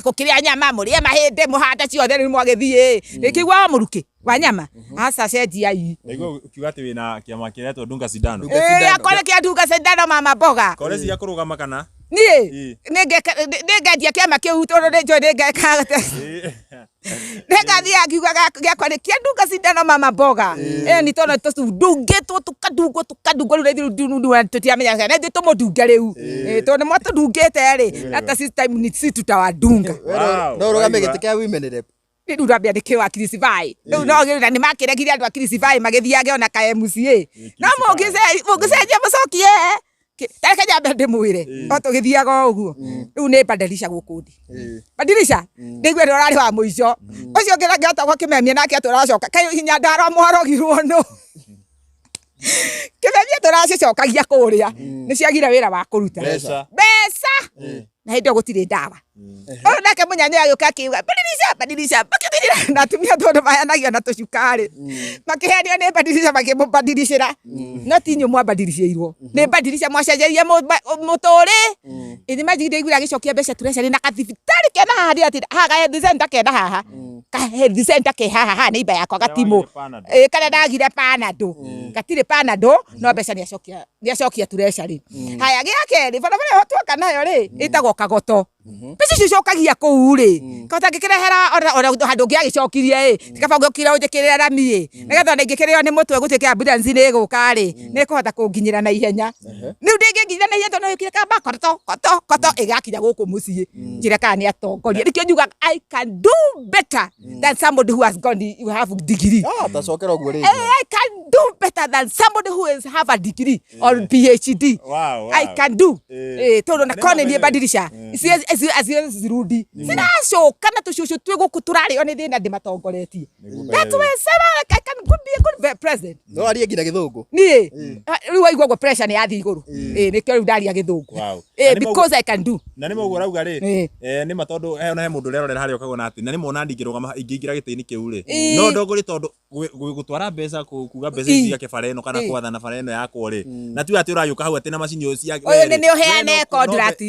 Speaker 1: gukira nyama murie mahindi muhanda ciothe ni mwagithie ikigwa muruki wa nyama asa cenjia ii
Speaker 2: ego ukiuga ati wina kiama kiretwo dunga shindano
Speaker 1: akore kia dunga shindano mama mboga
Speaker 2: kore cia kurugama kana
Speaker 1: ni ngedia kiama kiu tondu njo ngeka ngegathia akiuga giakwa ni kia dunga shindano mama mboga ni tondu tudungitwo tukadungwo riu tutiamenya na ndi tumudunge riu tondu mwatudungite ri ata system ni si tutawadunga
Speaker 3: no rugame gite kia women rep
Speaker 1: riu rambia ndi kiwa kirisivai riu no gira ni makiregiria andu akirisivai magithiage ona ka MCA no mugicenjia mucokie tareke nyambe ndimwire no tugithiaga uguo riu ni badilisha gukundi badilisha ndigwe rorari wa muico ucio ngirangeta gwa kimemia nake turacoka kai hinya ndaro mwarogirwo no kimemia turacokagia kuria ni ciagira wira wa kuruta
Speaker 2: beca
Speaker 1: na hindi gutire ndawa nake munyanya ayoka kiuga badilisha bakithira na tumia tondu mayanagia na tucukari makihenio ni badilisha makimubadilishira no tinyu mwabadilishirwo ni badilisha mwacenjeria muturi ini majigire igura gicokia mbeca tureca na kathibitari kena hadi ati haga health center kena haha ka health center ke haha ni iba yakwa gatimo kana ndagire panado gatire panado no mbeca ni acokia tureca ri haya giake ri barabara hotuka nayo ri itagwo kagoto mbeca cicokagia kuu ri kota ngikirehera ona handu ngiagicokirie tikabanga ukira unjikirira rami nigetha ngikirira ni mutwe gutike ambulance ni guka ri ni kuhota kunginyira na ihenya niu ndinginyira na ihenya tondu ikire kamba koto igakinya guku mucii njire kana ni atongoria nikio njuga I can do better than somebody who has gone who have degree
Speaker 3: tacokera guo ri
Speaker 1: I can do better than somebody who has have a degree or PhD I can do tondu na kone ni badilisha azirudi sinacoka na tucucu twi guku turario ni thina ndimatongoretie that's why I can be a good president
Speaker 3: no aria ngira githungu
Speaker 1: ni riu waigua go pressure ni yathi iguru nikio riu ndaria githungu because I can do
Speaker 2: na ni mogu rauga ri ni matondu he mundu rerorera hari okagona ati na ni mona ndingirugama ingiingira gitini kiu ri no ndogori tondu gutwara mbeca kuga mbeca cia kibareno kana kwathana bareno yakwo ri na tu ati urayuka hau ati na macini yo cia
Speaker 1: oyo ni uheane contract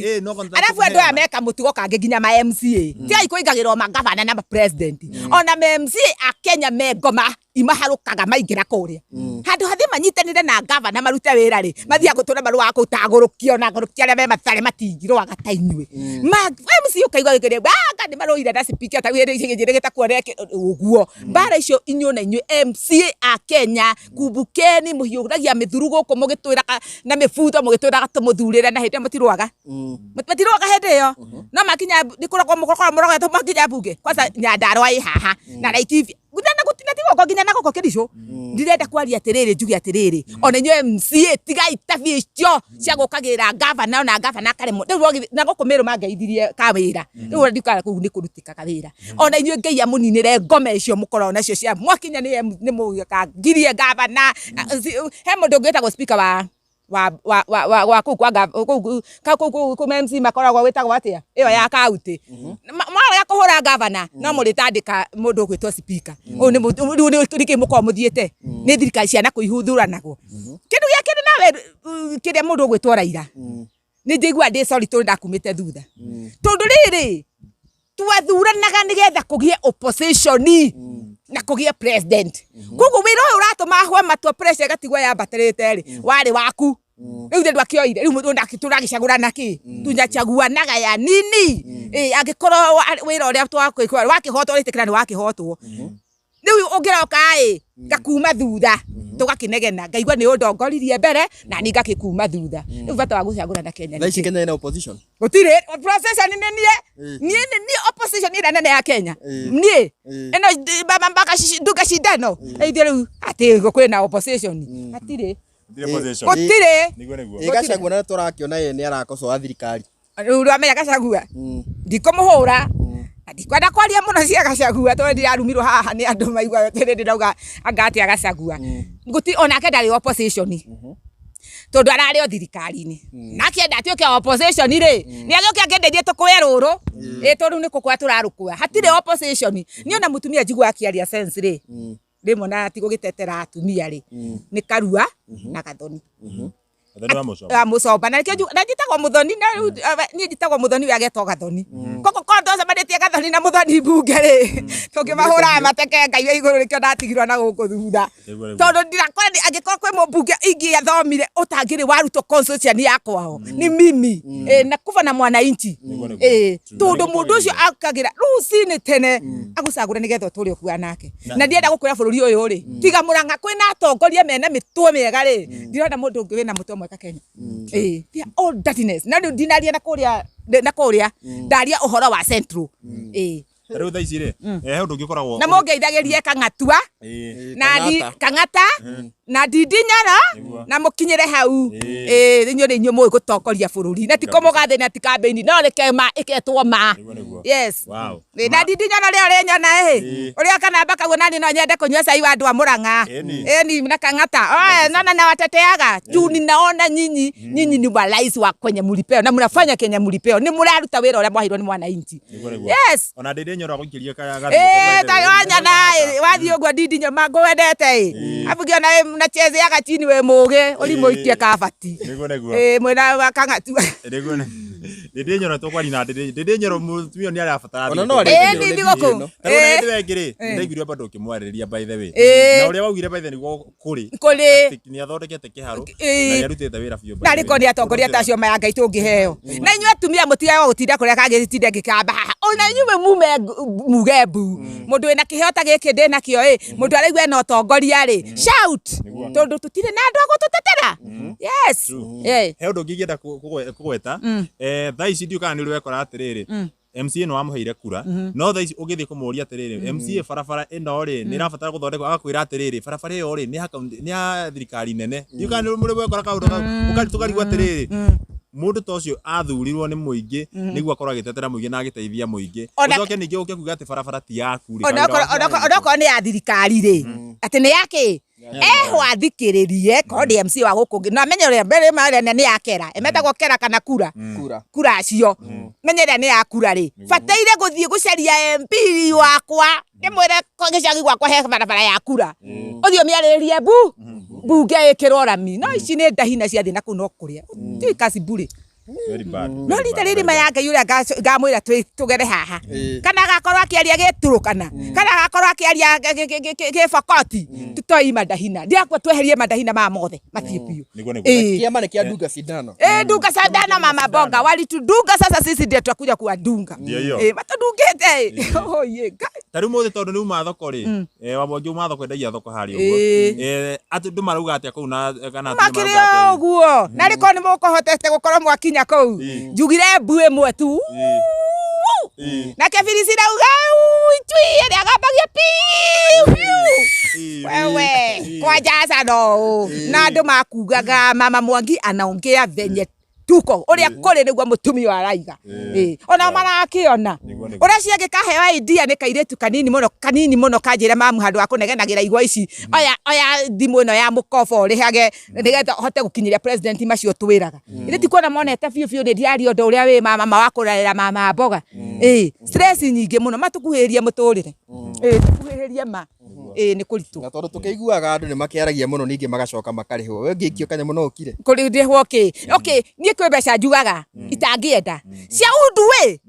Speaker 1: arafu andu aya meka mutugo kange nginya ma MCA ti aikoingagirwo magavana na president ona ma MCA a Kenya me Ngoma imaharukaga maingira kuria handu hathi manyitanire na gavana marute wira ri mathia gutura maru wa kutagurukio na gurukia aria me matare matingiro agatainywe ma MCA ukaigwa gikire banga ni maroire na speaker ta wire gigire gitakuore uguo bara icio inyu na inyu MCA a Kenya kubukeni muhiuragia mithuru guku mugitwira na mifuto mugitwira tumuthurire na hindi mutirwaga mutirwaga hindi yo no makinya nikurako mukoko murogo makinya bunge kwanza Nyandarua haha na TV gudana gutina tigo nginya nako kirisho ndirenda kwaria atiriri njugi atiriri ona inyu MCA tiga itabi cio cia gukagira governor na governor kare mu na gukumiru mangeithirie kawira riu ndikara ku ni kurutika kawira ona inyu ngai amuninire Ngoma icio mukoro nacio cia mwakinya ni muga ngirie governor he mundu ngwetagwo speaker wa ku MC makoragwo wetagwo atia iyo ya county mara ya kuhura governor no muritandika mundu gwitwo speaker ni turiki muko muthiete ni thirikari cia na kuihuthuranago kindu gia kiri nawe kire mundu gwitwo Raila ni njigua ndi sorry tu ndakumite thutha tondu riri twathuranaga nigetha kugie opposition na kugie president kugu wira uyu uratuma hwa matwa pressure gatigwa ya baterete ri wari waku riu ndu akioire riu mundu ndakituragicagura naki tunyachaguanaga ya nini angikorwo wira uria twakwikwa wakihotwo ritikira ni wakihotwo riu ungiroka ngakuma thutha tugakinegena ngaigua ni undongoririe mbere na ni ngakikuma thutha riu bata wa gucagurana Kenya
Speaker 3: na ici Kenya ina opposition
Speaker 1: gutire procession ni opposition ira nene ya Kenya nie eno baba mpaka nduga shindano ithire riu ati kwina opposition atire gutire
Speaker 3: igacagua na turakiona ye ni arakocoa thirikari
Speaker 1: riu ramenya gacagua ndikumuhura ndikwenda kwaria muno cia gacagua tondu ndirarumirwo haha ni andu maigua tere ndirauga angati agacagua nguti onake ndari opposition tondu arario thirikari-ini nake ndatuike opposition ri ni agioke angendeithie tukuwe ruru tondu ni kukwa turarukua hatire opposition ni ona mutumia njigua akiaria sense ri rimwe na tigo gitetera atumia ri ni Karua na Gathoni mucoba na njitagwo muthoni ni njitagwo muthoni we agetwo Gathoni koko kondo cemanĩtie Gathoni na muthoni bunge ri tungimahura mateke ngai we iguru rikio ndatigirwo na guku thutha tondu ndirakora angikorwo kwi mubunge ingiathomire utangiri wa Ruto constitution yakwao ni mimi na kuva na mwananchi tondu mundu ucio akagira rucini tene agucagura nigetha turi kuwa nake na ndienda gukwira bururi uyu ri tiga Murang'a kwina atongoria mena mitwe miega ri ndirona mundu ungi wina mutwe mweka Kenya they are all dirtiness na ndinaria na kuria ndaria uhoro wa central
Speaker 2: Riu tha ici ri he undu ngikoragwo
Speaker 1: na mongeithagirie kangatua na kangata na Ndinyoro na mukinyire hau inyo ni inyo mwe gutongoria bururi na tiko mugathe na tikambeni no reke ma iketwo ma yes na Ndinyoro ri ori nyona uri kana baka nani no nyende kunywa cai wa andu a Murang'a ni na kangata na wateteaga juni naona nyinyi ni walais wa kwenye mulipeo na mnafanya Kenya mulipeo ni muraruta wira uria mwahirwo ni mwananchi yes
Speaker 2: ona Ndinyoro gukiria kaga
Speaker 1: tayanya nae wathi ugwa Ndinyoro magwendete abugia nae mnachezeaga chini we muge uri muitie kabati mwena wa kangatu
Speaker 2: Ndinyoro tokwari na Ndinyoro mutumio ni arabatara
Speaker 3: ona no
Speaker 1: ndi goko
Speaker 2: ndegire ndegire bado kimwariria by the way na uria waugire by the niguo kuri ni athondekete kiharo na yarutite wira biyo
Speaker 1: na riko ni atongoria tacio maya ngai tungiheo na inyu atumia mutiga gutinda kuria kagitinde gikamba ona inyu mume mugembu mundu ena kihota giki ndina kio mundu araigwa na utongoria ri shout tondu tutire na andu agututetera yes
Speaker 2: he undu ngigienda kugweta tha ici ndio kana ni rwekora atiriri MCA no amuheire kura no tha ici ugithie kumuria atiriri MCA barabara ino ri ni rabatara guthondekwa agakwira atiriri barabara iyo ri ni ya thirikari nene ndio kana ni muri rwekora kaundu tukarigwa atiriri mundu tocio athurirwo ni muingi niguo akorwo agitetera muingi na agiteithia muingi ucoke ningi uke kuga ati barabara ti yaku ri
Speaker 1: onako ni ya thirikari ri ati ni yake wathikiririe kodi MC wa guku na menyere mbere mare ni yakera emetagwo kera kana kura acio menyere ni yakura ri bataire guthie gucaria MP wakwa nimwire gicagi gwakwa he barabara ya kura uthio miariririe bunge ikirorami no ici ni ndahina cia thina kuno kuria ti kasiburi
Speaker 2: very bad
Speaker 1: no rita riri mayanga yuria ngamwira tugere haha kana gakorwo akiaria giturukana kana gakorwo akiaria gifakoti tutoi madahina ndiakwa tweherie madahina ma mothe matie piu
Speaker 3: kiama ni kia dunga sindano
Speaker 1: dunga sindano mama bonga walitudunga sasa sisi ndio tutakuja kuwadunga matudungete oye
Speaker 2: tari mothe tondu ni uma thoko ri wabongi uma thoko endagia thoko hari uguo atu ndumarauga atia kuu na kana
Speaker 1: makirio uguo na riko ni mukuhotete gukorwo mwakinya kou njugire mbue mwe tu na kebirisi rauga twi ri agabagia piu wewe kwa jaza no na andu makugaga mama Mwangi anaongea venye tuko uria kuri niguo mutumi wa raiga ona marakiona uria ciage kahewa idea ni kairetu kanini muno kanjira mamu handu akunegenagira igwa ici oya thimu ino ya mukoba urihage nigetha hote gukinyiria president macio twiraga ire ti kuona monete biu ni diari undu uria wi mama wakurarira mama mboga stress nyingi muno matukuhirie muturire tukuhirie ma ni kuritu
Speaker 3: na tondu tukiguaga andu ni makiaragia muno ningi magacoka makarihwo we ngikio kanya muno ukire
Speaker 1: kurihwo okay nie kwe beca njugaga itangienda cia undu we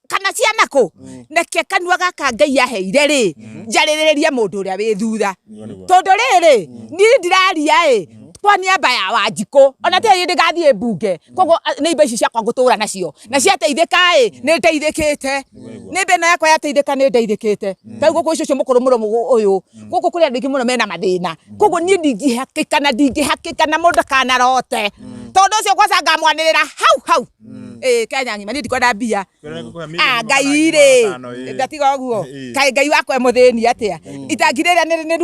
Speaker 1: kana cia nako neke kanua gaka ngai aheire ri njaririria mundu uria wi thutha tondu riri ni ndiraria kwani abaya wajiko ona te yindi gathie bunge kogo ni ibeci cia kwa gutura nacio na cia teithika ni teithikite ni beno yakwa ya teithika ni ndeithikite ta guku icio mukuru muno uyu guku kuri andiki muno mena mathina kogo ni ndingihakika na mundu kana rote tondu cio kwa sanga mwanirira hau Kenya ngima ni ndikwenda mbia ngai ri ndatiga uguo ngai wakwa muthini atia itangirira ni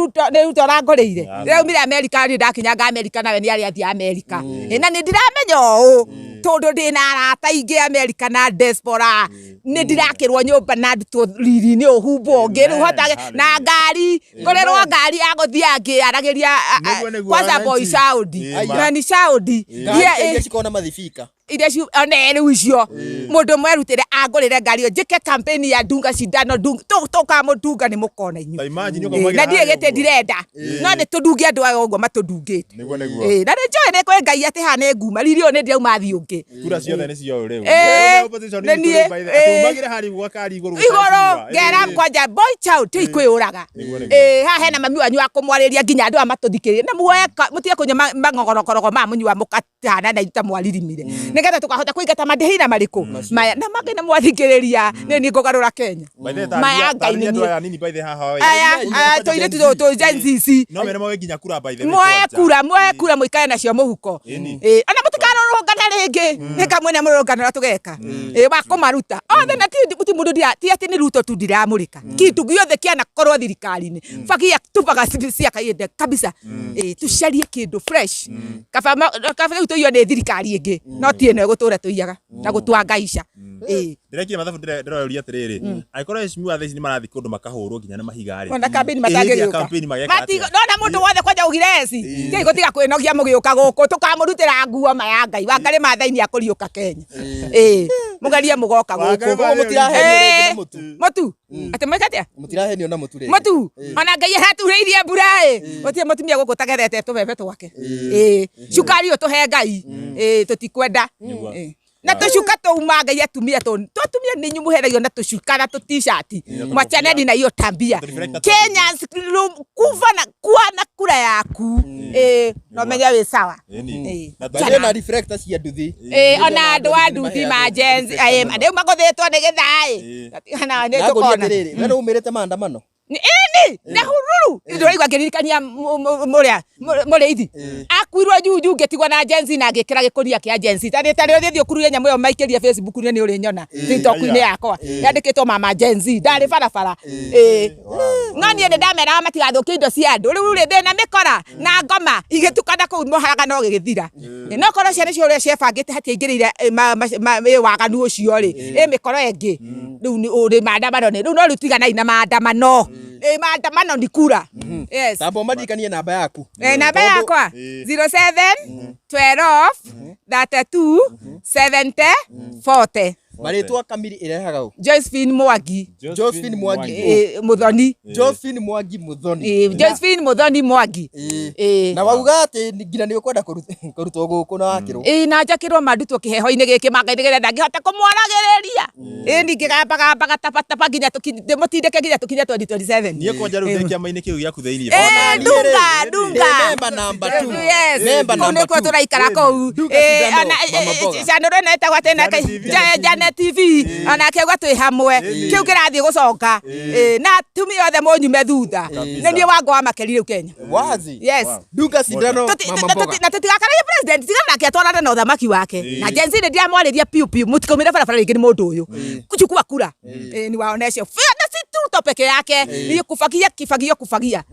Speaker 1: Ruto rangorire raumire America ni ndakinyanga America nawe ni ari athi America na ni ndiramenya tondu ndina arata ingi America na diaspora ni ndirakirwo nyumba na nduto riri ni uhumbo ngiru hotage na ngari ngorerwo ngari aguthia angi aragiria kwanza boy Saudi ni Saudi
Speaker 3: ye cikona mathifika
Speaker 1: irecio one riu icio mundu mwerutire agurire ngari njike campaign ya dunga sindano tuka mudunga ni mukona inyu na ndire gete ndirenda no ni tudungi andu ayo uguo matudungite na ni njoe ni kwe ngai ati hane nguma ririo ni ndirauma thi ungi
Speaker 2: kura ciothe ni cio riu
Speaker 1: opposition ni
Speaker 2: atumagire hari gwakari iguru
Speaker 1: gera mkwanja boy child ti kwiyuraga ha hena mami wanyu akumwariria nginya andu amatuthikirie na mutie kunya mangogorokorogo ma munyu wa mukatana na ita mwaririmire nigetha tukahota kuigata madehina mariku maya na magina mwathikiriria ni ngogarura Kenya maya ngai ni
Speaker 2: nini by the haha
Speaker 1: aya to ile to JNCC
Speaker 2: no mena mwe nginya kura by the
Speaker 1: mwe kura mwikae nacio muhuko ana mutikano rungana rĩngĩ nĩ kamwe nĩ mũrũngano tũgeka wa kũmaruta othe na ti mũndũ ti atĩ nĩ Ruto tu ndiramũrĩka kitu gĩothe kĩana korwo thirikari-inĩ fagia tupaga cia kainde kabisa tucarie kĩndũ fresh kaba tũiywo nĩ thirikari ĩngĩ no ti ĩno gũtũra tũiyaga na gũtwangaica
Speaker 2: ndirekire mathabu ndiroria atĩrĩrĩ angĩkorwo ecimu athe ici nĩ marathi kũndũ makahũrwo nginya nĩ mahiga rĩ
Speaker 1: ona campaign matangĩgĩũka nona mũndũ wothe kwanja ugireci kĩ gũtiga kwĩnogia mũgĩũka gũkũ tũkamũrutĩra nguo ma ya Ngai Wangarĩ Maathai akũriũka Kenya mũgerie mũgoka gũkũ
Speaker 3: mũtirahenio
Speaker 1: mũtu atĩ mwĩkatia
Speaker 3: mũtirahenio na mũtu
Speaker 1: mũtu ona Ngai araturĩirie mbura gũtirĩ mũtumia gũkũ tagethete tũbebe twake cukari ũtũhe Ngai tũtikwenda na tucuka tuuma Ngai atumia tutumia ni nyumuheragio na tucuka na t-shirt mwachaneni na hiyo tabia Kenya kuva na kuwa na kura yaku no menya we sawa
Speaker 3: na reflector cia nduthi
Speaker 1: ona andu a nduthi ma gens ande magothetwo ni githai hana ne tukona
Speaker 3: we no umirite maandamano
Speaker 1: ini na hururu ndiraigwa ngirikania mũrĩithi akuirwo juju ngetigwa na agency na ngĩkĩra gĩkũria kĩa agency tarĩ ũthithio kuruye nyamũ ĩyo maikĩria Facebook nĩ ũrĩ nyona TikTok-inĩ yakwa yandĩkĩtwo mama agency ndarĩ barabara ng'ani nĩ ndamera matigathũkie indo cia andũ rĩu rĩ ndĩna Mikora na Ngoma igĩtukana kũu mũharaga no gĩgĩthira no korwo ciana cio ũrĩa ciebangĩte hatia ingĩrĩire waganu ũcio rĩ Mikora ĩngĩ rĩu ũrĩ maandamano rĩu no rĩtiganai na maandamano maandamano ni kura yes
Speaker 3: tambo madikanie namba yaku
Speaker 1: namba yakwa 07 12 32 70 40
Speaker 3: maritwa kamiri irehaga u
Speaker 1: Josephine Mwangi Muthoni
Speaker 3: Josephine Mwangi Muthoni
Speaker 1: Josephine Muthoni Mwangi
Speaker 3: na wauga ati ngira ni ukwenda kurutwo guku na wakirwo
Speaker 1: na njakirwo mandutwo kiheho-inĩ gĩkĩ mangaithĩgĩra ndangĩhota kũmwaragĩrĩria ningĩgamba gatapatapa nginya ndĩmũtindĩke nginya tũkinye 2027
Speaker 2: niĩ kwanja rĩu ndĩ kĩama-inĩ kĩu gĩaku thĩinĩ
Speaker 1: ndunga
Speaker 3: member number 2
Speaker 1: yes
Speaker 3: member number 2
Speaker 1: nĩkuo tũraikara kũu channel ĩno ĩtagwo atĩ Janet TV anake gwa twĩ hamwe kĩu kĩrathiĩ gũcoka na tumia othe mũnyume thutha nĩ niĩ wango wa makeri rĩu Kenya
Speaker 3: wazi
Speaker 1: yes
Speaker 3: Dunga Sindano mama mboga
Speaker 1: na tũtigakaragia president tigana nake atwarane na ũthamaki wake na Gen Z nĩ ndiamwarĩria piu mũtikaumĩre barabara rĩngĩ nĩ mũndũ ũyũ kuchukua kura ni waonesha na si Ruto peke yake ni kufagia kufagia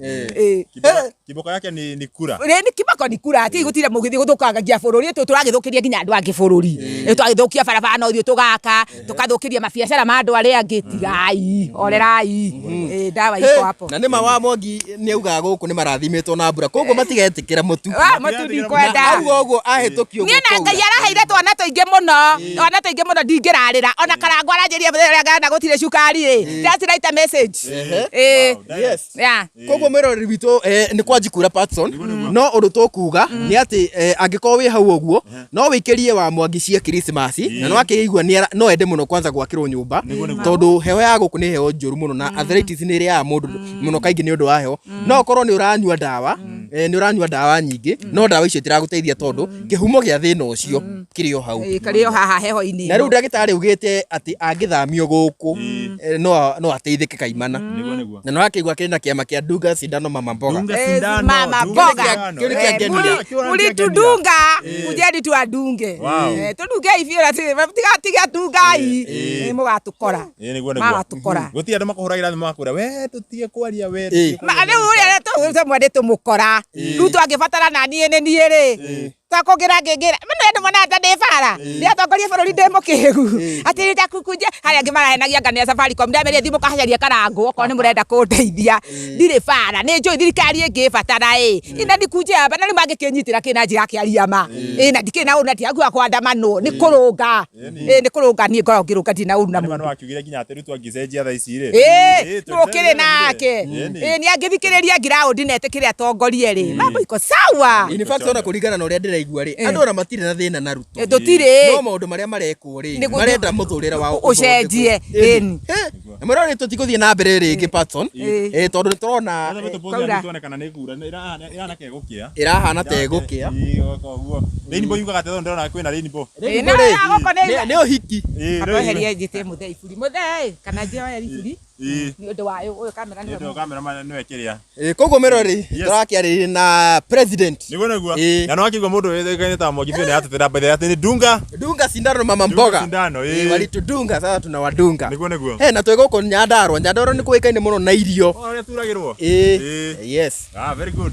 Speaker 2: kiboko yake ni kura
Speaker 1: ni kiboko ni kura ati gutire mugithi guthukangagia bũrũri tũragithukiria nginya andũ angĩ bũrũri twagithukia barabara no thio tugaka tukathukiria mabiacara ma andũ arĩa angĩ tigai orerai ndawa iko hapo
Speaker 3: na nĩma wa Mwangi nĩ auga gũkũ nĩ marathimĩtwo na mbura koguo matigetikĩra mũtu
Speaker 1: ndikwenda
Speaker 3: auga ahetũkio
Speaker 1: niĩ na Ngai araheire twana tũingĩ mũno ndingĩrarĩra ona Karangwa aranjĩria na gũtirĩ cukari just write a message
Speaker 3: yes koguo mwĩroreri witũ nĩ kwanji kura Patson no ũndũ tũkuga nĩ atĩ angĩkorwo wĩ hau ũguo no wĩkĩrie wa Mwangi cia Christmas na no akĩigua no ende mũno kwanza gwakĩrwo nyũmba tondũ heho ya gũkũ nĩ heho njũru mũno na arthritis nĩ ĩrĩaga mũndũ mũno kaingĩ nĩ ũndũ wa heho no korwo nĩ ũranyua ndawa nyingĩ no ndawa icio itiragũteithia tondũ kĩhumo gĩa thĩna ũcio kĩrĩ o hau
Speaker 1: kĩrĩ o haha heho-inĩ
Speaker 3: na rĩu ndagĩtarĩ ugĩte atĩ angĩthamio gũkũ no ateithĩke kaimana na no akĩigua kĩrĩ na kĩama kĩa Dunga Sindano mama mboga
Speaker 1: ulitudunga kujeni tuadunge tudunge ifira tiga tungai mugatukora magatukora
Speaker 2: guti andu makuhuragira thimu makura we tutige kwaria we
Speaker 1: rĩu ũrĩa mwende tũmũkora rĩu twangĩbatara na niĩ nĩ niĩ rĩ twakũngira ngĩngira mena mwana ndĩ bara nĩ atongoria bũrũri ndĩ mũkĩgu atĩ ndakukunje harĩa angĩ marahenagia ngania Safaricom ndamĩrĩa thimũ kahacaria Karangwa okorwo nĩ mũrenda kũndeithia ndirĩ bara nĩ njũĩ thirikari ĩngĩbatara ina ndikunje aba na nĩ mangĩkĩnyitĩra kĩna njĩra kĩaria ma na ndikĩ na ũna tiagu kwandamano nĩ kũrũnga niĩ ngorwo ngĩrũnga ndina ũru na
Speaker 2: mũndũ wakiugire nginya atĩ rĩu twangicenjia thaa ici rĩ
Speaker 1: tũkĩrĩ nake nĩ angĩthikĩrĩria ground na etĩkĩre atongorie rĩ mambo iko sawa
Speaker 3: in fact ona kũringana na ũrĩa ndĩraigua rĩ andũ ona matirĩ na thĩna na Ruto
Speaker 1: tũtirĩ
Speaker 3: no maũndũ marĩa marekwo rĩ marenda mũthũrĩre wao
Speaker 1: ũcenjie
Speaker 3: na mũrori tũtigũthiĩ na mbere rĩngĩ Patson tondũ nĩtũrona
Speaker 2: tuonekana nĩ kura irahana kegũkĩa
Speaker 3: irahana ta egũkĩa
Speaker 2: Rainbow yugaga atĩ ndĩrona kwĩna Rainbow
Speaker 3: nĩ ũhiki
Speaker 1: Atweherie njĩte mũthee iburi mũthee kana njĩra ya iburi ni undu wayo uyu kamera ni
Speaker 2: ndio cameraman ni wekiria
Speaker 3: koguo mirori turakiarĩrĩria na president
Speaker 2: niguo naguo na no akigwa mundu wethaikaine ta Mwangi ni atetera by the ati ni dunga
Speaker 3: sindano mama mboga
Speaker 2: sindano
Speaker 3: walitudunga sasa tunawadunga
Speaker 2: niguo
Speaker 3: na twĩ gũkũ Nyandarua nĩ kũĩkaine mũno na irio
Speaker 2: oria turagirwo
Speaker 3: yes
Speaker 2: very good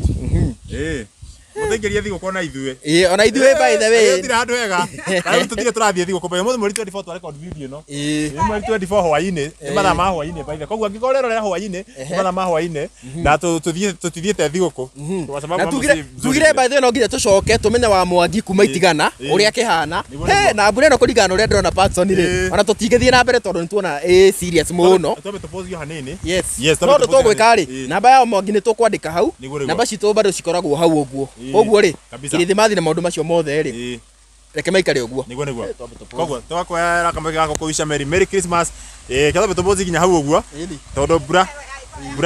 Speaker 2: Mutengeria thigo kona ithuĩ
Speaker 3: ona ithuĩ by the way
Speaker 2: tira handu hega kana tutire turathie thigo kwa mweri 24 twa record video no mweri 24 hwaini mathaa ma hwaini by the koguo angĩkorwo rero hwaini mathaa ma hwaini na tutithiĩte thigũkũ kwa sababu
Speaker 3: tugire by the way no nginya tũcoke tũmenye wa Mwangi kuma itigana ũrĩa kĩhana na mbura ĩno kũringana ũrĩa ndĩrona Patson rĩ ona tũtingĩthiĩ na mbere tondũ nĩtuona serious mũno
Speaker 2: tũbe tũpozio hanini
Speaker 3: yes no tũgwĩka rĩ namba ya Mwangi nĩ tũkwandĩka hau namba citũ bado cikoragwo hau ũguo koguo rĩ kirithi na maundu macio mothe rĩ reke maikare ũguo
Speaker 2: niguo koguo twakwera kamwe gako kuisha Merry Christmas ketho betubozi ginya hau ũguo tondu mbura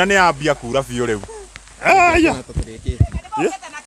Speaker 2: nĩ yambia kura biũ rĩu